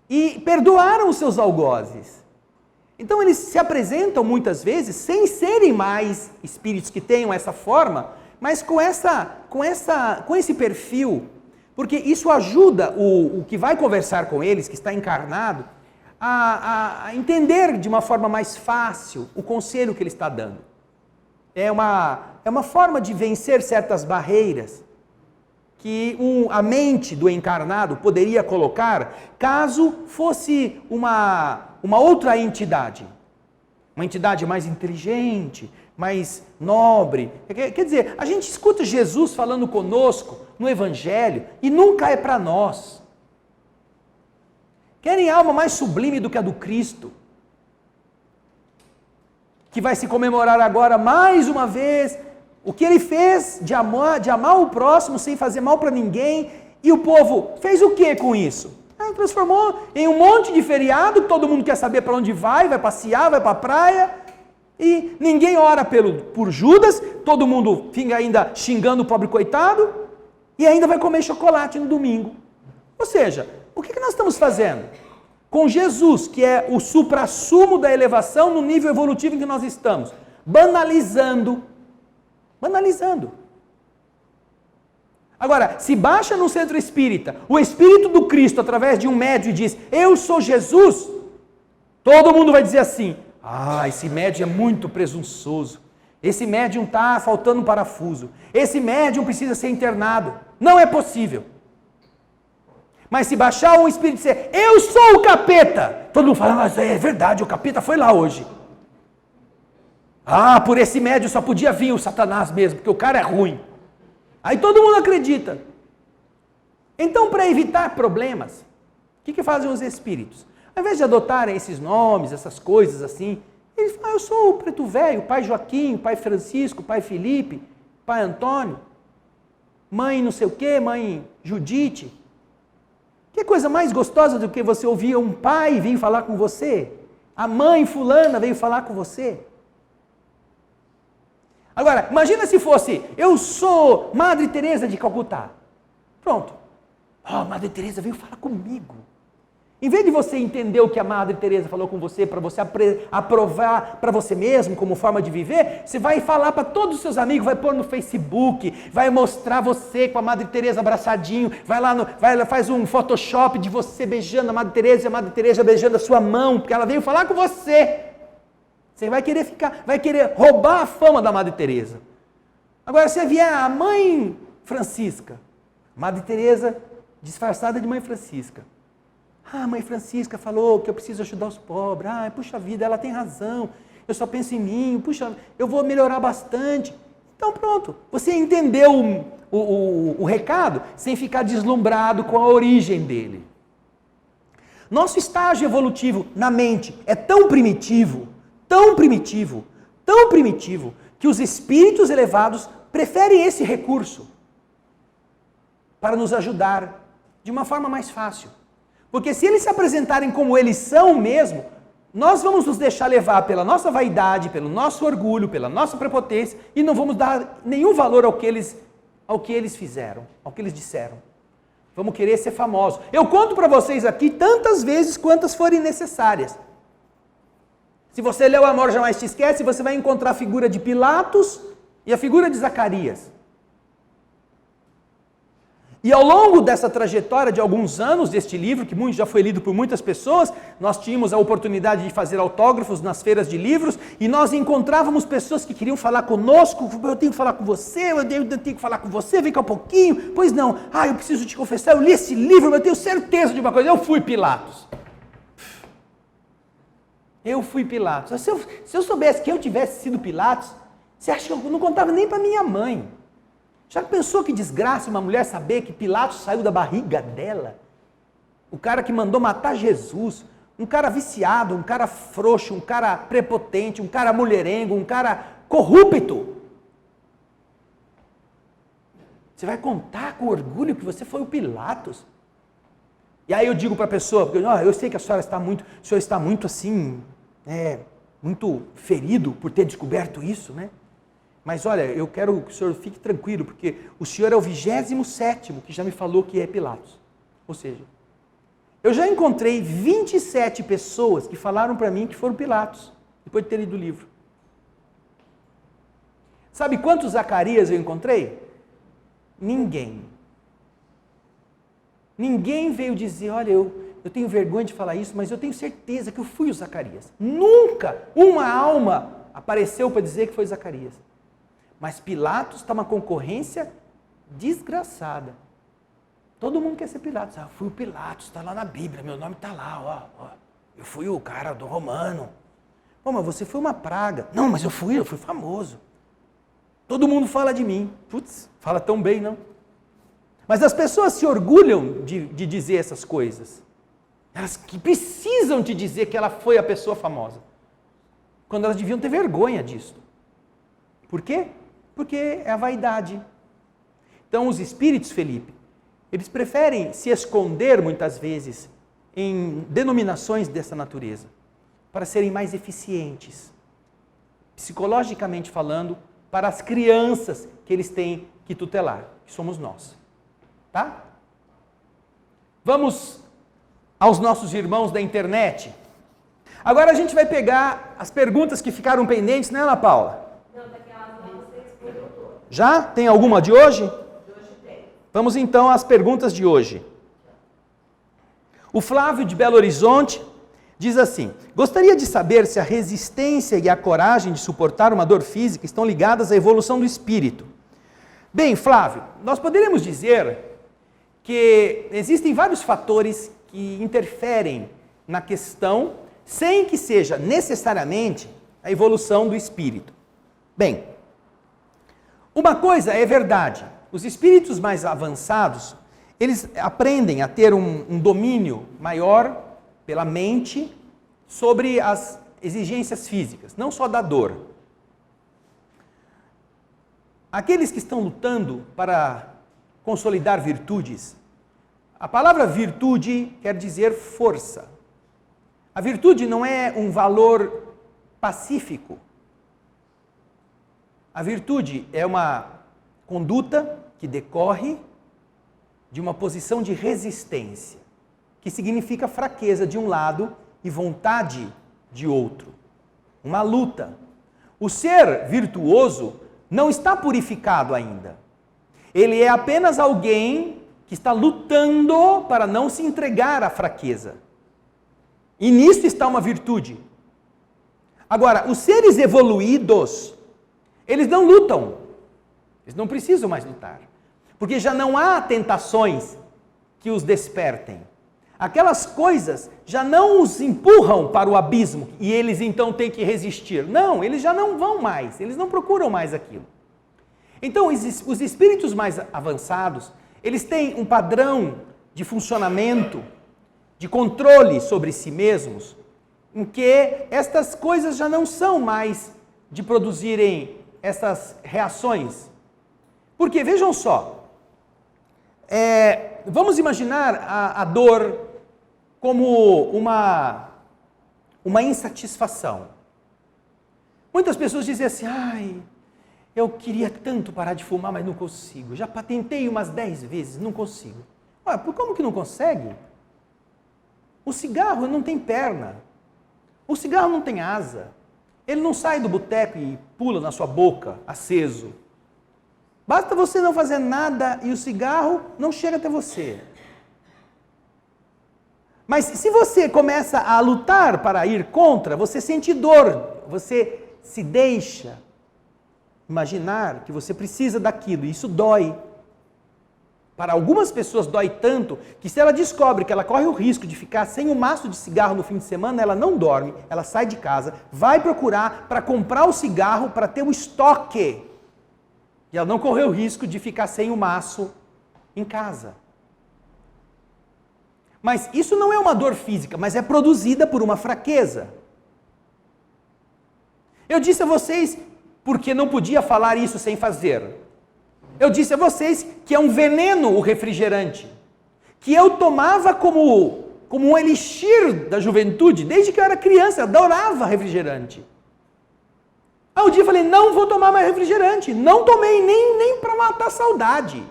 e perdoaram os seus algozes. Então eles se apresentam muitas vezes sem serem mais espíritos que tenham essa forma, mas com esse perfil, porque isso ajuda o que vai conversar com eles, que está encarnado, a entender de uma forma mais fácil o conselho que ele está dando. É uma forma de vencer certas barreiras que a mente do encarnado poderia colocar caso fosse uma outra entidade. Uma entidade mais inteligente, mais nobre. Quer dizer, a gente escuta Jesus falando conosco no Evangelho e nunca é para nós. Querem alma mais sublime do que a do Cristo, que vai se comemorar agora mais uma vez o que ele fez de amar o próximo sem fazer mal para ninguém, e o povo fez o que com isso? Transformou em um monte de feriado, todo mundo quer saber para onde vai passear, vai para a praia, e ninguém ora por Judas, todo mundo fica ainda xingando o pobre coitado, e ainda vai comer chocolate no domingo. Ou seja, o que nós estamos fazendo? Com Jesus, que é o suprassumo da elevação no nível evolutivo em que nós estamos, banalizando. Agora, se baixa no centro espírita o Espírito do Cristo através de um médium e diz, eu sou Jesus, todo mundo vai dizer assim, esse médium é muito presunçoso, esse médium está faltando um parafuso, esse médium precisa ser internado, não é possível. Mas se baixar um espírito e dizer, eu sou o capeta, todo mundo fala, mas é verdade, o capeta foi lá hoje. Por esse médium só podia vir o Satanás mesmo, porque o cara é ruim. Aí todo mundo acredita. Então, para evitar problemas, o que fazem os espíritos? Ao invés de adotarem esses nomes, essas coisas assim, eles falam, eu sou o preto velho, pai Joaquim, pai Francisco, pai Felipe, pai Antônio, mãe não sei o quê, mãe Judite. Que coisa mais gostosa do que você ouvir um pai vir falar com você? A mãe fulana veio falar com você? Agora, imagina se fosse, eu sou Madre Teresa de Calcutá. Pronto. Madre Teresa veio falar comigo. Em vez de você entender o que a Madre Teresa falou com você, para você aprovar para você mesmo como forma de viver, você vai falar para todos os seus amigos, vai pôr no Facebook, vai mostrar você com a Madre Teresa abraçadinho, faz um Photoshop de você beijando a Madre Teresa e a Madre Teresa beijando a sua mão, porque ela veio falar com você. Você vai querer roubar a fama da Madre Teresa. Agora, se vier a Mãe Francisca, Madre Teresa disfarçada de Mãe Francisca. Mãe Francisca falou que eu preciso ajudar os pobres. Puxa vida, ela tem razão. eu só penso em mim, puxa, eu vou melhorar bastante. Então pronto, você entendeu o recado sem ficar deslumbrado com a origem dele. Nosso estágio evolutivo na mente é tão primitivo, tão primitivo, tão primitivo, que os espíritos elevados preferem esse recurso para nos ajudar de uma forma mais fácil. Porque se eles se apresentarem como eles são mesmo, nós vamos nos deixar levar pela nossa vaidade, pelo nosso orgulho, pela nossa prepotência e não vamos dar nenhum valor ao que eles fizeram, ao que eles disseram. Vamos querer ser famosos. Eu conto para vocês aqui tantas vezes quantas forem necessárias. Se você lê O Amor Jamais Te Esquece, você vai encontrar a figura de Pilatos e a figura de Zacarias. E ao longo dessa trajetória de alguns anos deste livro, que já foi lido por muitas pessoas, nós tínhamos a oportunidade de fazer autógrafos nas feiras de livros e nós encontrávamos pessoas que queriam falar conosco. Eu tenho que falar com você, eu tenho que falar com você, vem cá um pouquinho. Pois não, eu preciso te confessar, eu li esse livro, mas eu tenho certeza de uma coisa, eu fui Pilatos. Eu fui Pilatos. Se eu soubesse que eu tivesse sido Pilatos, você acha que eu não contava nem para minha mãe. Já pensou que desgraça uma mulher saber que Pilatos saiu da barriga dela? O cara que mandou matar Jesus, um cara viciado, um cara frouxo, um cara prepotente, um cara mulherengo, um cara corrupto. Você vai contar com orgulho que você foi o Pilatos? E aí eu digo para a pessoa, porque eu sei que o senhor está muito assim, muito ferido por ter descoberto isso, né? Mas olha, eu quero que o senhor fique tranquilo, porque o senhor é o 27º que já me falou que é Pilatos. Ou seja, eu já encontrei 27 pessoas que falaram para mim que foram Pilatos, depois de ter lido o livro. Sabe quantos Zacarias eu encontrei? Ninguém. Ninguém veio dizer, olha, eu tenho vergonha de falar isso, mas eu tenho certeza que eu fui o Zacarias. Nunca uma alma apareceu para dizer que foi Zacarias. Mas Pilatos está uma concorrência desgraçada. Todo mundo quer ser Pilatos. Eu fui o Pilatos, está lá na Bíblia, meu nome está lá, ó. Eu fui o cara do romano. Pô, mas você foi uma praga. Não, mas eu fui famoso. Todo mundo fala de mim. Putz, fala tão bem, não? Mas as pessoas se orgulham de dizer essas coisas. Elas que precisam te dizer que ela foi a pessoa famosa. Quando elas deviam ter vergonha disso. Por quê? Porque é a vaidade. Então os espíritos, Felipe, eles preferem se esconder muitas vezes em denominações dessa natureza, para serem mais eficientes, psicologicamente falando, para as crianças que eles têm que tutelar, que somos nós. Tá? Vamos aos nossos irmãos da internet. Agora a gente vai pegar as perguntas que ficaram pendentes, né, Ana Paula? Já? Tem alguma de hoje? De hoje tem. Vamos então às perguntas de hoje. O Flávio de Belo Horizonte diz assim: gostaria de saber se a resistência e a coragem de suportar uma dor física estão ligadas à evolução do espírito. Bem, Flávio, nós poderíamos dizer que existem vários fatores que interferem na questão sem que seja necessariamente a evolução do espírito. Bem, uma coisa é verdade, os espíritos mais avançados, eles aprendem a ter um domínio maior pela mente sobre as exigências físicas, não só da dor. Aqueles que estão lutando para consolidar virtudes, a palavra virtude quer dizer força. A virtude não é um valor pacífico. A virtude é uma conduta que decorre de uma posição de resistência, que significa fraqueza de um lado e vontade de outro. Uma luta. O ser virtuoso não está purificado ainda. Ele é apenas alguém que está lutando para não se entregar à fraqueza. E nisso está uma virtude. Agora, os seres evoluídos, eles não lutam. Eles não precisam mais lutar. Porque já não há tentações que os despertem. Aquelas coisas já não os empurram para o abismo e eles então têm que resistir. Não, eles já não vão mais, eles não procuram mais aquilo. Então, os espíritos mais avançados, eles têm um padrão de funcionamento, de controle sobre si mesmos, em que estas coisas já não são mais de produzirem essas reações. Porque, vejam só, vamos imaginar a dor como uma insatisfação. Muitas pessoas dizem assim, ai, eu queria tanto parar de fumar, mas não consigo. Já tentei umas 10 vezes, não consigo. Olha, como que não consegue? O cigarro não tem perna. O cigarro não tem asa. Ele não sai do boteco e pula na sua boca, aceso. Basta você não fazer nada e o cigarro não chega até você. Mas se você começa a lutar para ir contra, você sente dor, você se deixa imaginar que você precisa daquilo, e isso dói. Para algumas pessoas dói tanto que se ela descobre que ela corre o risco de ficar sem um maço de cigarro no fim de semana, ela não dorme, ela sai de casa, vai procurar para comprar o cigarro para ter o estoque. E ela não correu o risco de ficar sem o maço em casa. Mas isso não é uma dor física, mas é produzida por uma fraqueza. Eu disse a vocês porque não podia falar isso sem fazer. Eu disse a vocês que é um veneno o refrigerante, que eu tomava como um elixir da juventude, desde que eu era criança, eu adorava refrigerante. Aí um dia eu falei, não vou tomar mais refrigerante, não tomei nem para matar a saudade,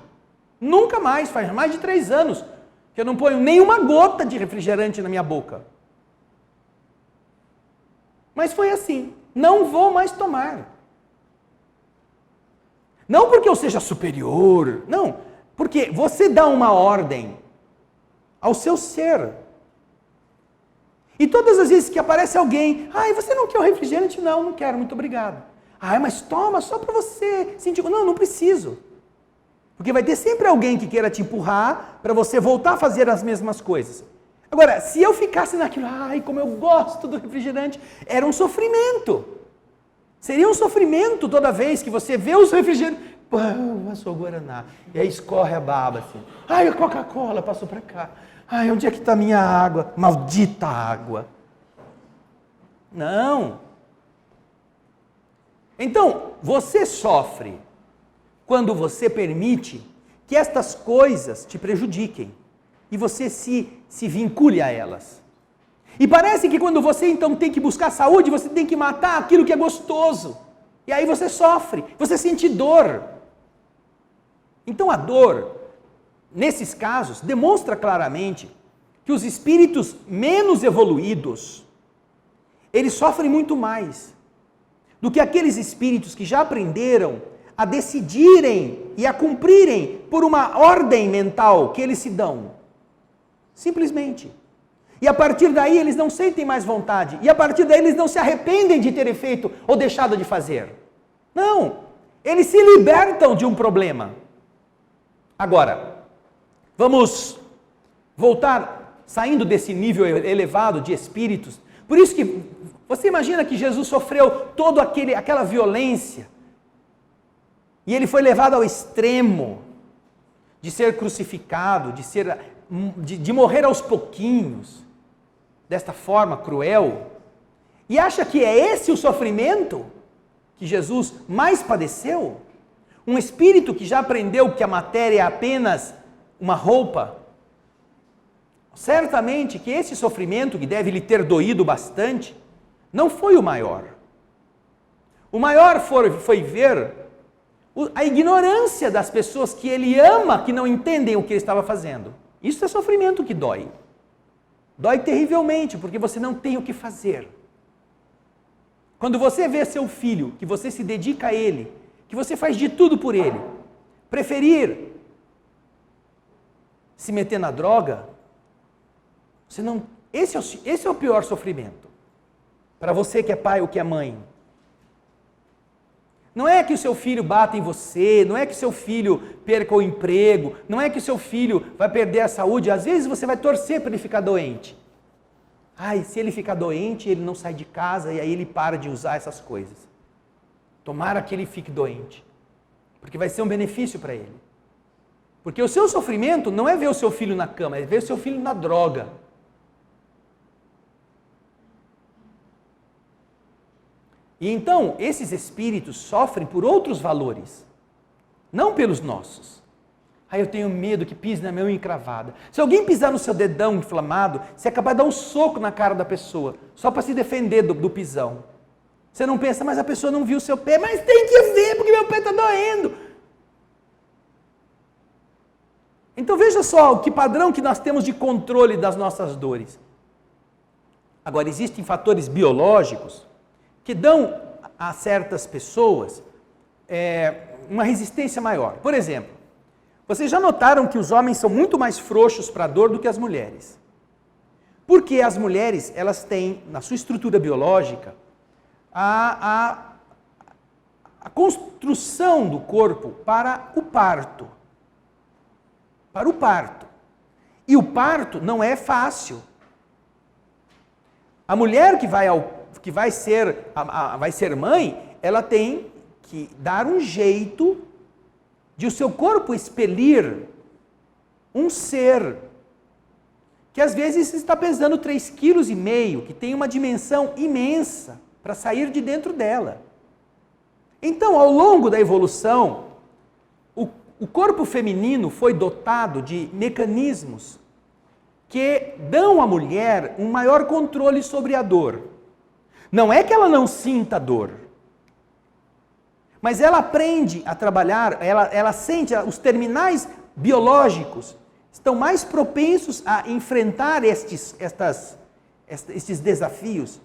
nunca mais, faz mais de 3 anos, que eu não ponho nenhuma gota de refrigerante na minha boca. Mas foi assim, não vou mais tomar. Não porque eu seja superior, não, porque você dá uma ordem ao seu ser. E todas as vezes que aparece alguém, ai, você não quer o refrigerante? Não quero, muito obrigado. Ai, mas toma só para você sentir. Não preciso. Porque vai ter sempre alguém que queira te empurrar para você voltar a fazer as mesmas coisas. Agora, se eu ficasse naquilo, ai, como eu gosto do refrigerante, era um sofrimento. Seria um sofrimento toda vez que você vê os refrigerantes, passou o Guaraná, e aí escorre a baba assim, ai, a Coca-Cola passou para cá, ai, onde é que está a minha água? Maldita água. Não. Então, você sofre quando você permite que estas coisas te prejudiquem e você se vincule a elas. E parece que quando você então tem que buscar saúde, você tem que matar aquilo que é gostoso. E aí você sofre, você sente dor. Então a dor, nesses casos, demonstra claramente que os espíritos menos evoluídos, eles sofrem muito mais do que aqueles espíritos que já aprenderam a decidirem e a cumprirem por uma ordem mental que eles se dão. Simplesmente. E a partir daí eles não sentem mais vontade. E a partir daí eles não se arrependem de terem feito ou deixado de fazer. Não. Eles se libertam de um problema. Agora, vamos voltar, saindo desse nível elevado de espíritos. Por isso que você imagina que Jesus sofreu toda aquela violência. E ele foi levado ao extremo de ser crucificado, de morrer aos pouquinhos. Desta forma cruel, e acha que é esse o sofrimento que Jesus mais padeceu? Um espírito que já aprendeu que a matéria é apenas uma roupa? Certamente que esse sofrimento, que deve lhe ter doído bastante, não foi o maior. O maior foi ver a ignorância das pessoas que ele ama, que não entendem o que ele estava fazendo. Isso é sofrimento que dói. Dói terrivelmente, porque você não tem o que fazer. Quando você vê seu filho, que você se dedica a ele, que você faz de tudo por ele, preferir se meter na droga, esse é o pior sofrimento. Para você que é pai ou que é mãe. Não é que o seu filho bata em você, não é que o seu filho perca o emprego, não é que o seu filho vai perder a saúde. Às vezes você vai torcer para ele ficar doente. Ai, se ele ficar doente, ele não sai de casa e aí ele para de usar essas coisas. Tomara que ele fique doente, porque vai ser um benefício para ele. Porque o seu sofrimento não é ver o seu filho na cama, é ver o seu filho na droga. E então, esses espíritos sofrem por outros valores, não pelos nossos. Aí eu tenho medo que pise na minha unha encravada. Se alguém pisar no seu dedão inflamado, você é capaz de dar um soco na cara da pessoa, só para se defender do pisão. Você não pensa, mas a pessoa não viu o seu pé, mas tem que ver, porque meu pé está doendo. Então veja só que padrão que nós temos de controle das nossas dores. Agora, existem fatores biológicos que dão a certas pessoas uma resistência maior. Por exemplo, vocês já notaram que os homens são muito mais frouxos para a dor do que as mulheres? Porque as mulheres, elas têm, na sua estrutura biológica, a construção do corpo para o parto. Para o parto. E o parto não é fácil. A mulher que vai ser mãe, ela tem que dar um jeito de o seu corpo expelir um ser que às vezes está pesando 3,5 kg, que tem uma dimensão imensa para sair de dentro dela. Então, ao longo da evolução, o corpo feminino foi dotado de mecanismos que dão à mulher um maior controle sobre a dor. Não é que ela não sinta dor, mas ela aprende a trabalhar, ela sente, os terminais biológicos estão mais propensos a enfrentar estes desafios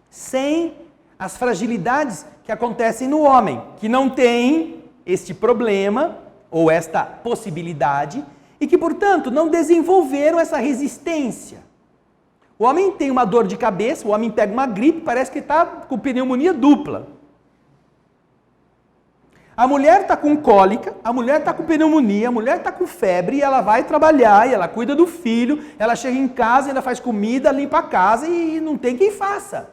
sem as fragilidades que acontecem no homem, que não tem este problema ou esta possibilidade e que, portanto, não desenvolveram essa resistência. O homem tem uma dor de cabeça, o homem pega uma gripe, parece que está com pneumonia dupla. A mulher está com cólica, a mulher está com pneumonia, a mulher está com febre, e ela vai trabalhar, e ela cuida do filho, ela chega em casa, ela faz comida, limpa a casa e não tem quem faça.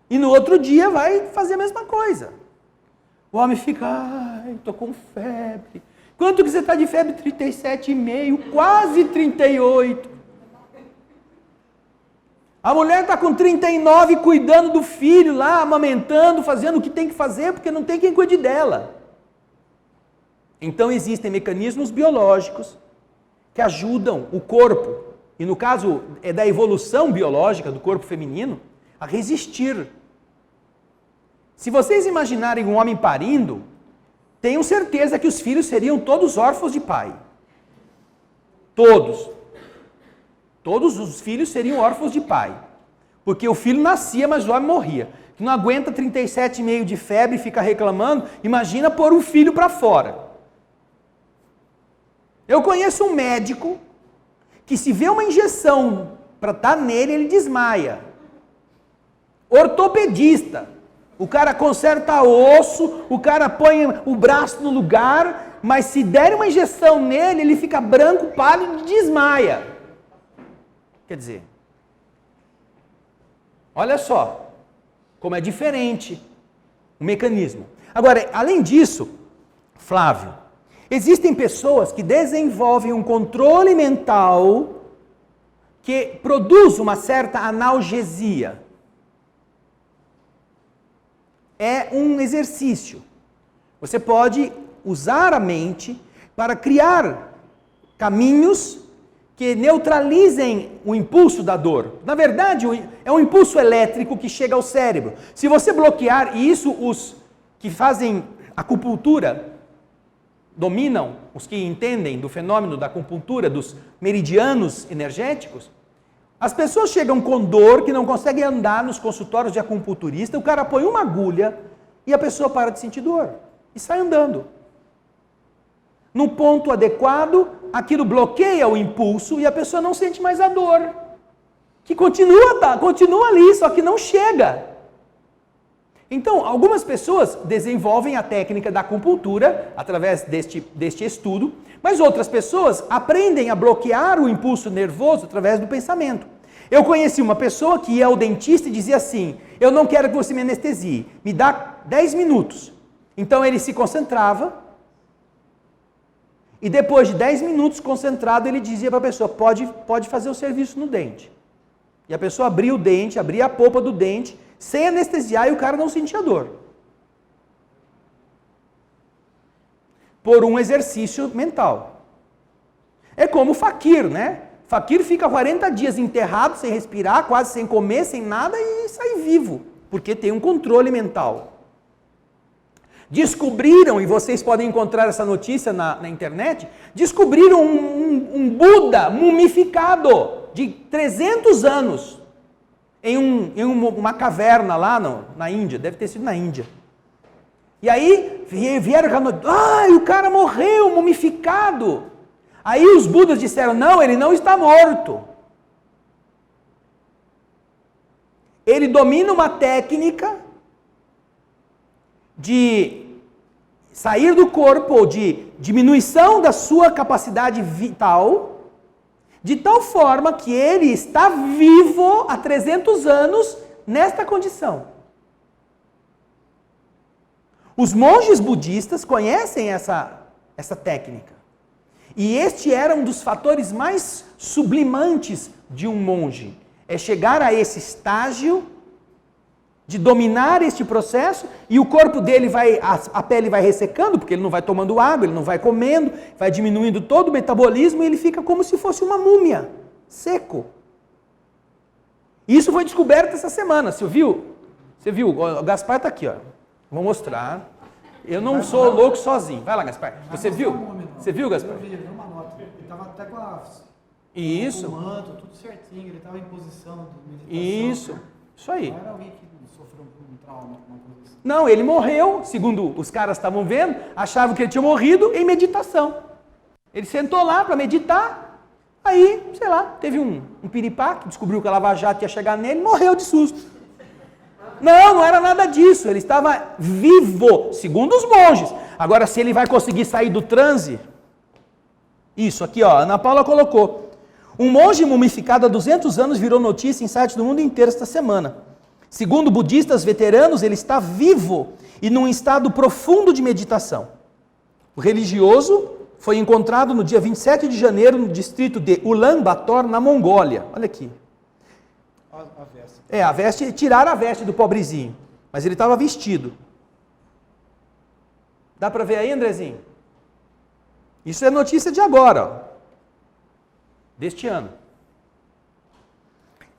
E no outro dia vai fazer a mesma coisa. O homem fica, ai, estou com febre. Quanto que você está de febre? 37,5, quase 38. A mulher está com 39 cuidando do filho lá, amamentando, fazendo o que tem que fazer, porque não tem quem cuide dela. Então existem mecanismos biológicos que ajudam o corpo, e no caso é da evolução biológica do corpo feminino, a resistir. Se vocês imaginarem um homem parindo, tenham certeza que os filhos seriam todos órfãos de pai. Todos. Todos os filhos seriam órfãos de pai. Porque o filho nascia, mas o homem morria. Que não aguenta 37,5 de febre e fica reclamando, imagina pôr um filho para fora. Eu conheço um médico que se vê uma injeção para estar nele, ele desmaia. Ortopedista. O cara conserta osso, o cara põe o braço no lugar, mas se der uma injeção nele, ele fica branco, pálido e desmaia. Quer dizer, olha só como é diferente o mecanismo. Agora, além disso, Flávio, existem pessoas que desenvolvem um controle mental que produz uma certa analgesia. É um exercício. Você pode usar a mente para criar caminhos que neutralizem o impulso da dor. Na verdade, é um impulso elétrico que chega ao cérebro. Se você bloquear, e isso os que fazem acupuntura dominam, os que entendem do fenômeno da acupuntura, dos meridianos energéticos, as pessoas chegam com dor, que não conseguem andar nos consultórios de acupunturista, o cara põe uma agulha e a pessoa para de sentir dor e sai andando. No ponto adequado, aquilo bloqueia o impulso e a pessoa não sente mais a dor. Que continua ali, só que não chega. Então, algumas pessoas desenvolvem a técnica da acupuntura através deste estudo, mas outras pessoas aprendem a bloquear o impulso nervoso através do pensamento. Eu conheci uma pessoa que ia ao dentista e dizia assim: eu não quero que você me anestesie, me dá 10 minutos. Então ele se concentrava e depois de 10 minutos concentrado ele dizia para a pessoa: pode fazer o serviço no dente. E a pessoa abria o dente, abria a polpa do dente, sem anestesiar, e o cara não sentia dor. Por um exercício mental. É como o faquir, né? Faquir fica 40 dias enterrado, sem respirar, quase sem comer, sem nada, e sai vivo, porque tem um controle mental. Descobriram, e vocês podem encontrar essa notícia na internet, descobriram um Buda mumificado de 300 anos em uma caverna lá na Índia, deve ter sido na Índia. E aí vieram com a notícia: o cara morreu mumificado. Aí os Budas disseram: não, ele não está morto. Ele domina uma técnica de sair do corpo, ou de diminuição da sua capacidade vital, de tal forma que ele está vivo há 300 anos nesta condição. Os monges budistas conhecem essa técnica. E este era um dos fatores mais sublimantes de um monge. É chegar a esse estágio de dominar este processo, e o corpo dele a pele vai ressecando, porque ele não vai tomando água, ele não vai comendo, vai diminuindo todo o metabolismo, e ele fica como se fosse uma múmia, seco. Isso foi descoberto essa semana, você viu? Você viu? O Gaspar está aqui, ó. Vou mostrar. Eu não sou louco sozinho. Vai lá, Gaspar. Você viu? Você viu, Gaspar? Eu vi, ele deu uma nota. Ele estava até com Isso. o manto, tudo certinho, ele estava em posição de Isso meditação. aí. Não era alguém que sofreu um trauma, uma coisa assim. Não, ele morreu, segundo os caras estavam vendo, achavam que ele tinha morrido em meditação. Ele sentou lá para meditar, aí, sei lá, teve um piripaque, descobriu que a Lava Jato ia chegar nele, morreu de susto. Não era nada disso, ele estava vivo, segundo os monges. Agora, se ele vai conseguir sair do transe, isso aqui, ó, a Ana Paula colocou. Um monge mumificado há 200 anos virou notícia em sites do mundo inteiro esta semana. Segundo budistas veteranos, ele está vivo e num estado profundo de meditação. O religioso foi encontrado no dia 27 de janeiro no distrito de Ulaanbaatar, na Mongólia. Olha aqui. A veste, tiraram a veste do pobrezinho, mas ele estava vestido. Dá para ver aí, Andrezinho? Isso é notícia de agora, ó, deste ano.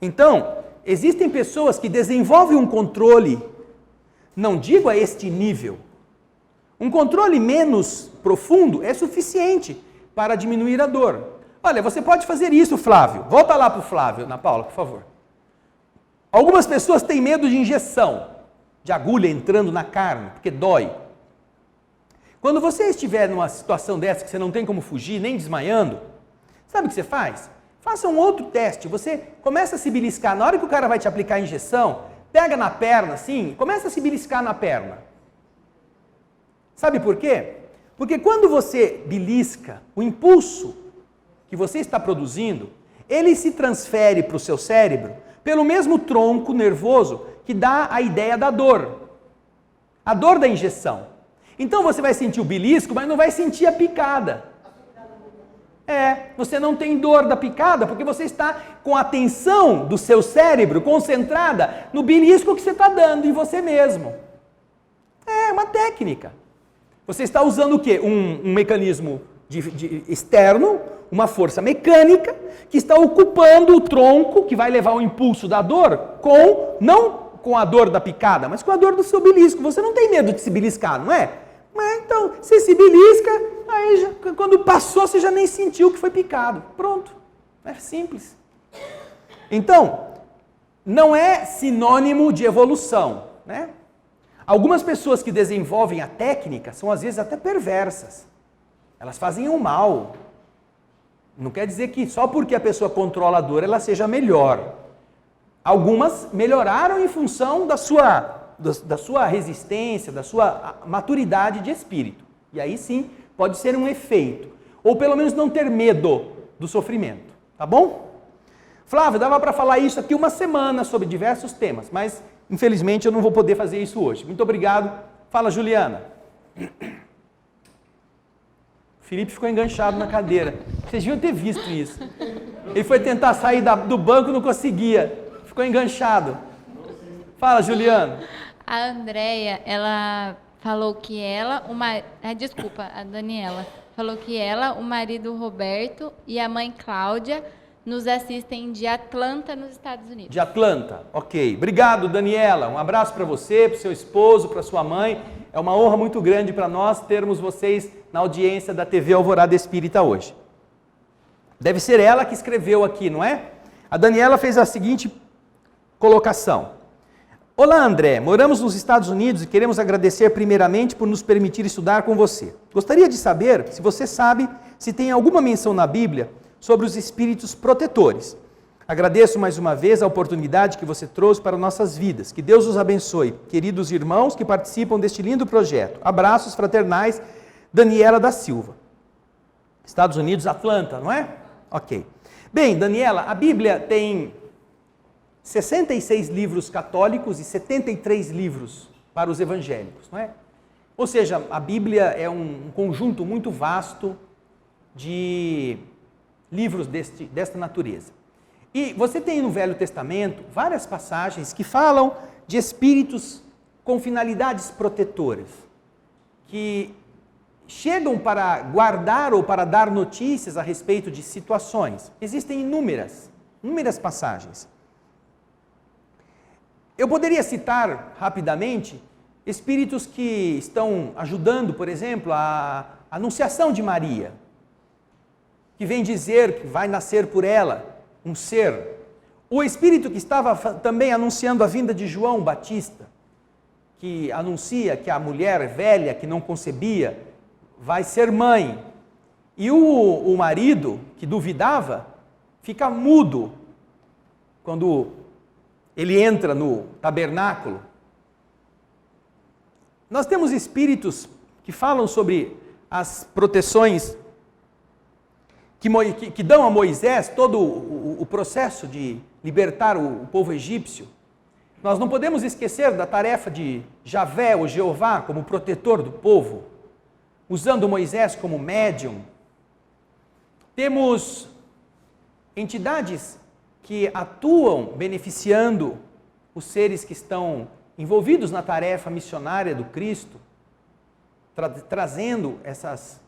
Então, existem pessoas que desenvolvem um controle, não digo a este nível, um controle menos profundo é suficiente para diminuir a dor. Olha, você pode fazer isso, Flávio. Volta lá para o Flávio, Ana Paula, por favor. Algumas pessoas têm medo de injeção, de agulha entrando na carne, porque dói. Quando você estiver numa situação dessa que você não tem como fugir, nem desmaiando, sabe o que você faz? Faça um outro teste. Você começa a se beliscar. Na hora que o cara vai te aplicar a injeção, pega na perna assim, começa a se beliscar na perna. Sabe por quê? Porque quando você belisca, o impulso que você está produzindo, ele se transfere para o seu cérebro pelo mesmo tronco nervoso que dá a ideia da dor. A dor da injeção. Então você vai sentir o belisco, mas não vai sentir a picada. Você não tem dor da picada porque você está com a atenção do seu cérebro concentrada no belisco que você está dando em você mesmo. É uma técnica. Você está usando o quê? Um mecanismo externo, uma força mecânica, que está ocupando o tronco, que vai levar o impulso da dor, não com a dor da picada, mas com a dor do seu belisco. Você não tem medo de se beliscar, não é? Mas então, você se belisca, aí quando passou, você já nem sentiu que foi picado. Pronto. É simples. Então, não é sinônimo de evolução, né? Algumas pessoas que desenvolvem a técnica são às vezes até perversas. Elas fazem o mal. Não quer dizer que só porque a pessoa controla a dor ela seja melhor. Algumas melhoraram em função da sua da sua resistência, da sua maturidade de espírito. E aí sim, pode ser um efeito. Ou pelo menos não ter medo do sofrimento. Tá bom? Flávio, dava para falar isso aqui uma semana sobre diversos temas, mas infelizmente eu não vou poder fazer isso hoje. Muito obrigado. Fala, Juliana. O Felipe ficou enganchado na cadeira. Vocês deviam ter visto isso. Ele foi tentar sair do banco e não conseguia. Ficou enganchado. Fala, Juliana. A Andréia, ela falou que ela, a Daniela, falou que ela, o marido Roberto e a mãe Cláudia nos assistem de Atlanta, nos Estados Unidos. De Atlanta, ok. Obrigado, Daniela. Um abraço para você, para o seu esposo, para sua mãe. É uma honra muito grande para nós termos vocês na audiência da TV Alvorada Espírita hoje. Deve ser ela que escreveu aqui, não é? A Daniela fez a seguinte colocação. Olá, André. Moramos nos Estados Unidos e queremos agradecer primeiramente por nos permitir estudar com você. Gostaria de saber se você sabe se tem alguma menção na Bíblia sobre os espíritos protetores. Agradeço mais uma vez a oportunidade que você trouxe para nossas vidas. Que Deus os abençoe. Queridos irmãos que participam deste lindo projeto. Abraços fraternais, Daniela da Silva. Estados Unidos, Atlanta, não é? Ok. Bem, Daniela, a Bíblia tem 66 livros católicos e 73 livros para os evangélicos, não é? Ou seja, a Bíblia é um conjunto muito vasto de livros desta natureza. E você tem no Velho Testamento várias passagens que falam de espíritos com finalidades protetoras, que chegam para guardar ou para dar notícias a respeito de situações. Existem inúmeras passagens. Eu poderia citar rapidamente espíritos que estão ajudando, por exemplo, a anunciação de Maria, que vem dizer que vai nascer por ela um ser. O espírito que estava também anunciando a vinda de João Batista, que anuncia que a mulher velha que não concebia vai ser mãe. E o marido, que duvidava, fica mudo quando ele entra no tabernáculo. Nós temos espíritos que falam sobre as proteções que dão a Moisés todo o processo de libertar o povo egípcio. Nós não podemos esquecer da tarefa de Javé, ou Jeová, como protetor do povo, usando Moisés como médium. Temos entidades que atuam beneficiando os seres que estão envolvidos na tarefa missionária do Cristo, trazendo essas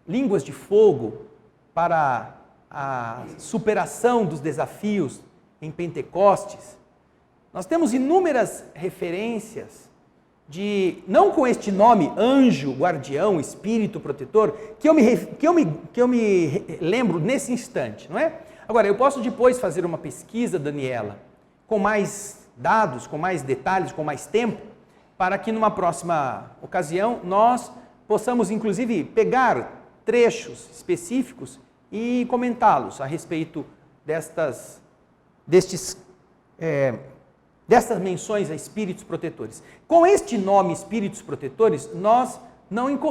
línguas de fogo para a superação dos desafios em Pentecostes. Nós temos inúmeras referências não com este nome, anjo, guardião, espírito protetor, que eu me lembro nesse instante, não é? Agora, eu posso depois fazer uma pesquisa, Daniela, com mais dados, com mais detalhes, com mais tempo, para que numa próxima ocasião nós possamos, inclusive, pegar trechos específicos e comentá-los a respeito dessas menções a espíritos protetores. Com este nome, espíritos protetores,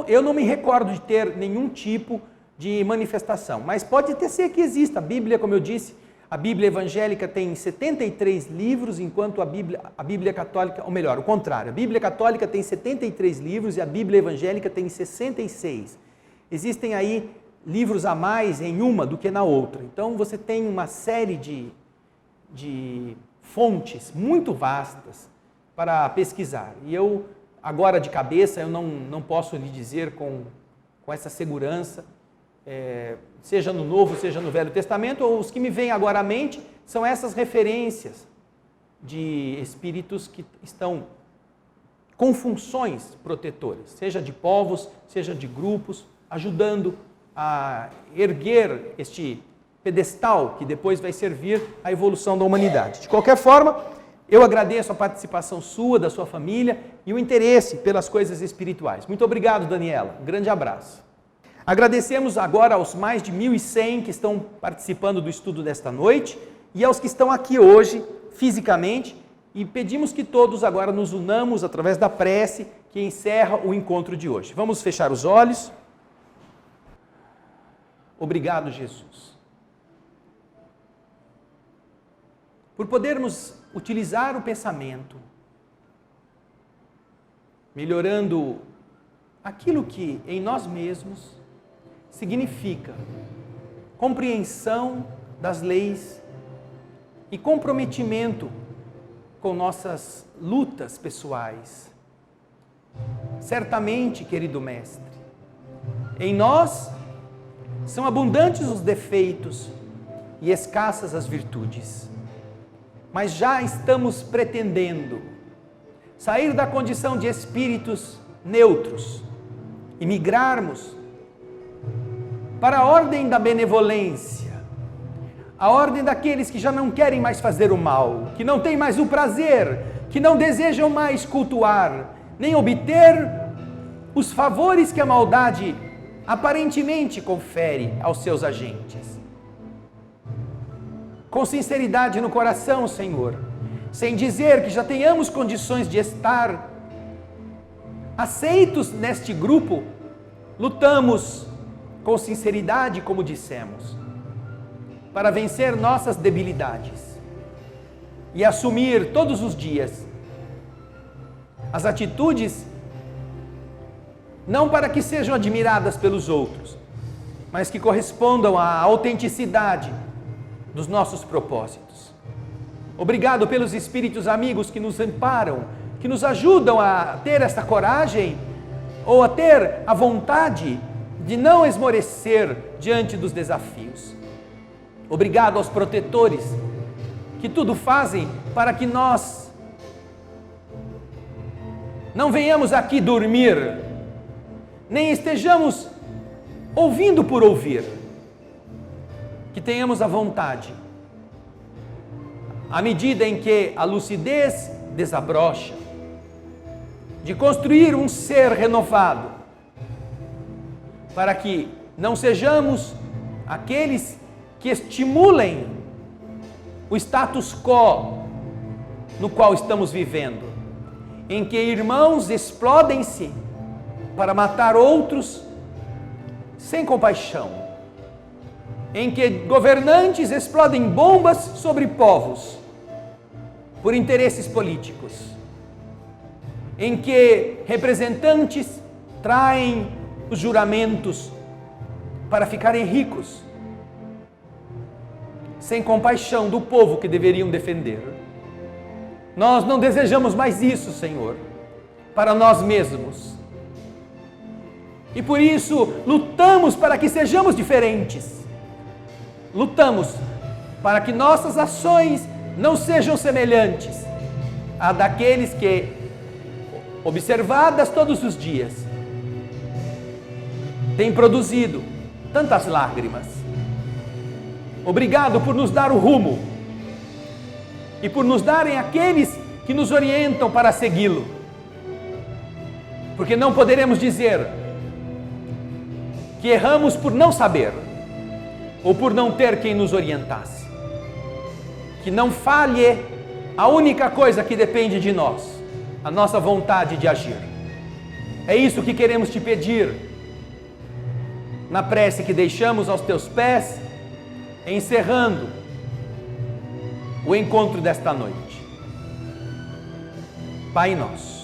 eu não me recordo de ter nenhum tipo de manifestação, mas pode até ser que exista. A Bíblia, como eu disse, a Bíblia evangélica tem 73 livros, enquanto a Bíblia católica, ou melhor, o contrário, a Bíblia católica tem 73 livros e a Bíblia evangélica tem 66. Existem aí livros a mais em uma do que na outra. Então você tem uma série de fontes muito vastas para pesquisar. E eu, agora de cabeça, eu não posso lhe dizer com essa segurança, seja no Novo, seja no Velho Testamento, ou os que me vêm agora à mente são essas referências de espíritos que estão com funções protetoras, seja de povos, seja de grupos, ajudando a erguer este pedestal que depois vai servir à evolução da humanidade. De qualquer forma, eu agradeço a participação sua, da sua família e o interesse pelas coisas espirituais. Muito obrigado, Daniela. Um grande abraço. Agradecemos agora aos mais de 1.100 que estão participando do estudo desta noite e aos que estão aqui hoje, fisicamente, e pedimos que todos agora nos unamos através da prece que encerra o encontro de hoje. Vamos fechar os olhos. Obrigado, Jesus, por podermos utilizar o pensamento, melhorando aquilo que em nós mesmos significa compreensão das leis e comprometimento com nossas lutas pessoais. Certamente, querido Mestre, em nós são abundantes os defeitos e escassas as virtudes, mas já estamos pretendendo sair da condição de espíritos neutros e migrarmos para a ordem da benevolência, a ordem daqueles que já não querem mais fazer o mal, que não têm mais o prazer, que não desejam mais cultuar, nem obter os favores que a maldade aparentemente confere aos seus agentes. Com sinceridade no coração, Senhor, sem dizer que já tenhamos condições de estar aceitos neste grupo, lutamos com sinceridade, como dissemos, para vencer nossas debilidades e assumir todos os dias as atitudes, não para que sejam admiradas pelos outros, mas que correspondam à autenticidade dos nossos propósitos. Obrigado pelos espíritos amigos que nos amparam, que nos ajudam a ter esta coragem ou a ter a vontade de não esmorecer diante dos desafios. Obrigado aos protetores que tudo fazem para que nós não venhamos aqui dormir, nem estejamos ouvindo por ouvir, que tenhamos a vontade, à medida em que a lucidez desabrocha, de construir um ser renovado, para que não sejamos aqueles que estimulem o status quo no qual estamos vivendo, em que irmãos explodem-se para matar outros sem compaixão, em que governantes explodem bombas sobre povos por interesses políticos, em que representantes traem os juramentos para ficarem ricos, sem compaixão do povo que deveriam defender. Nós não desejamos mais isso, Senhor, para nós mesmos. E por isso lutamos para que sejamos diferentes. Lutamos para que nossas ações não sejam semelhantes a daqueles que, observadas todos os dias, têm produzido tantas lágrimas. Obrigado por nos dar o rumo e por nos darem aqueles que nos orientam para segui-lo. Porque não poderemos dizer que erramos por não saber ou por não ter quem nos orientasse. Que não falhe a única coisa que depende de nós, a nossa vontade de agir. É isso que queremos te pedir na prece que deixamos aos teus pés, encerrando o encontro desta noite. Pai nosso,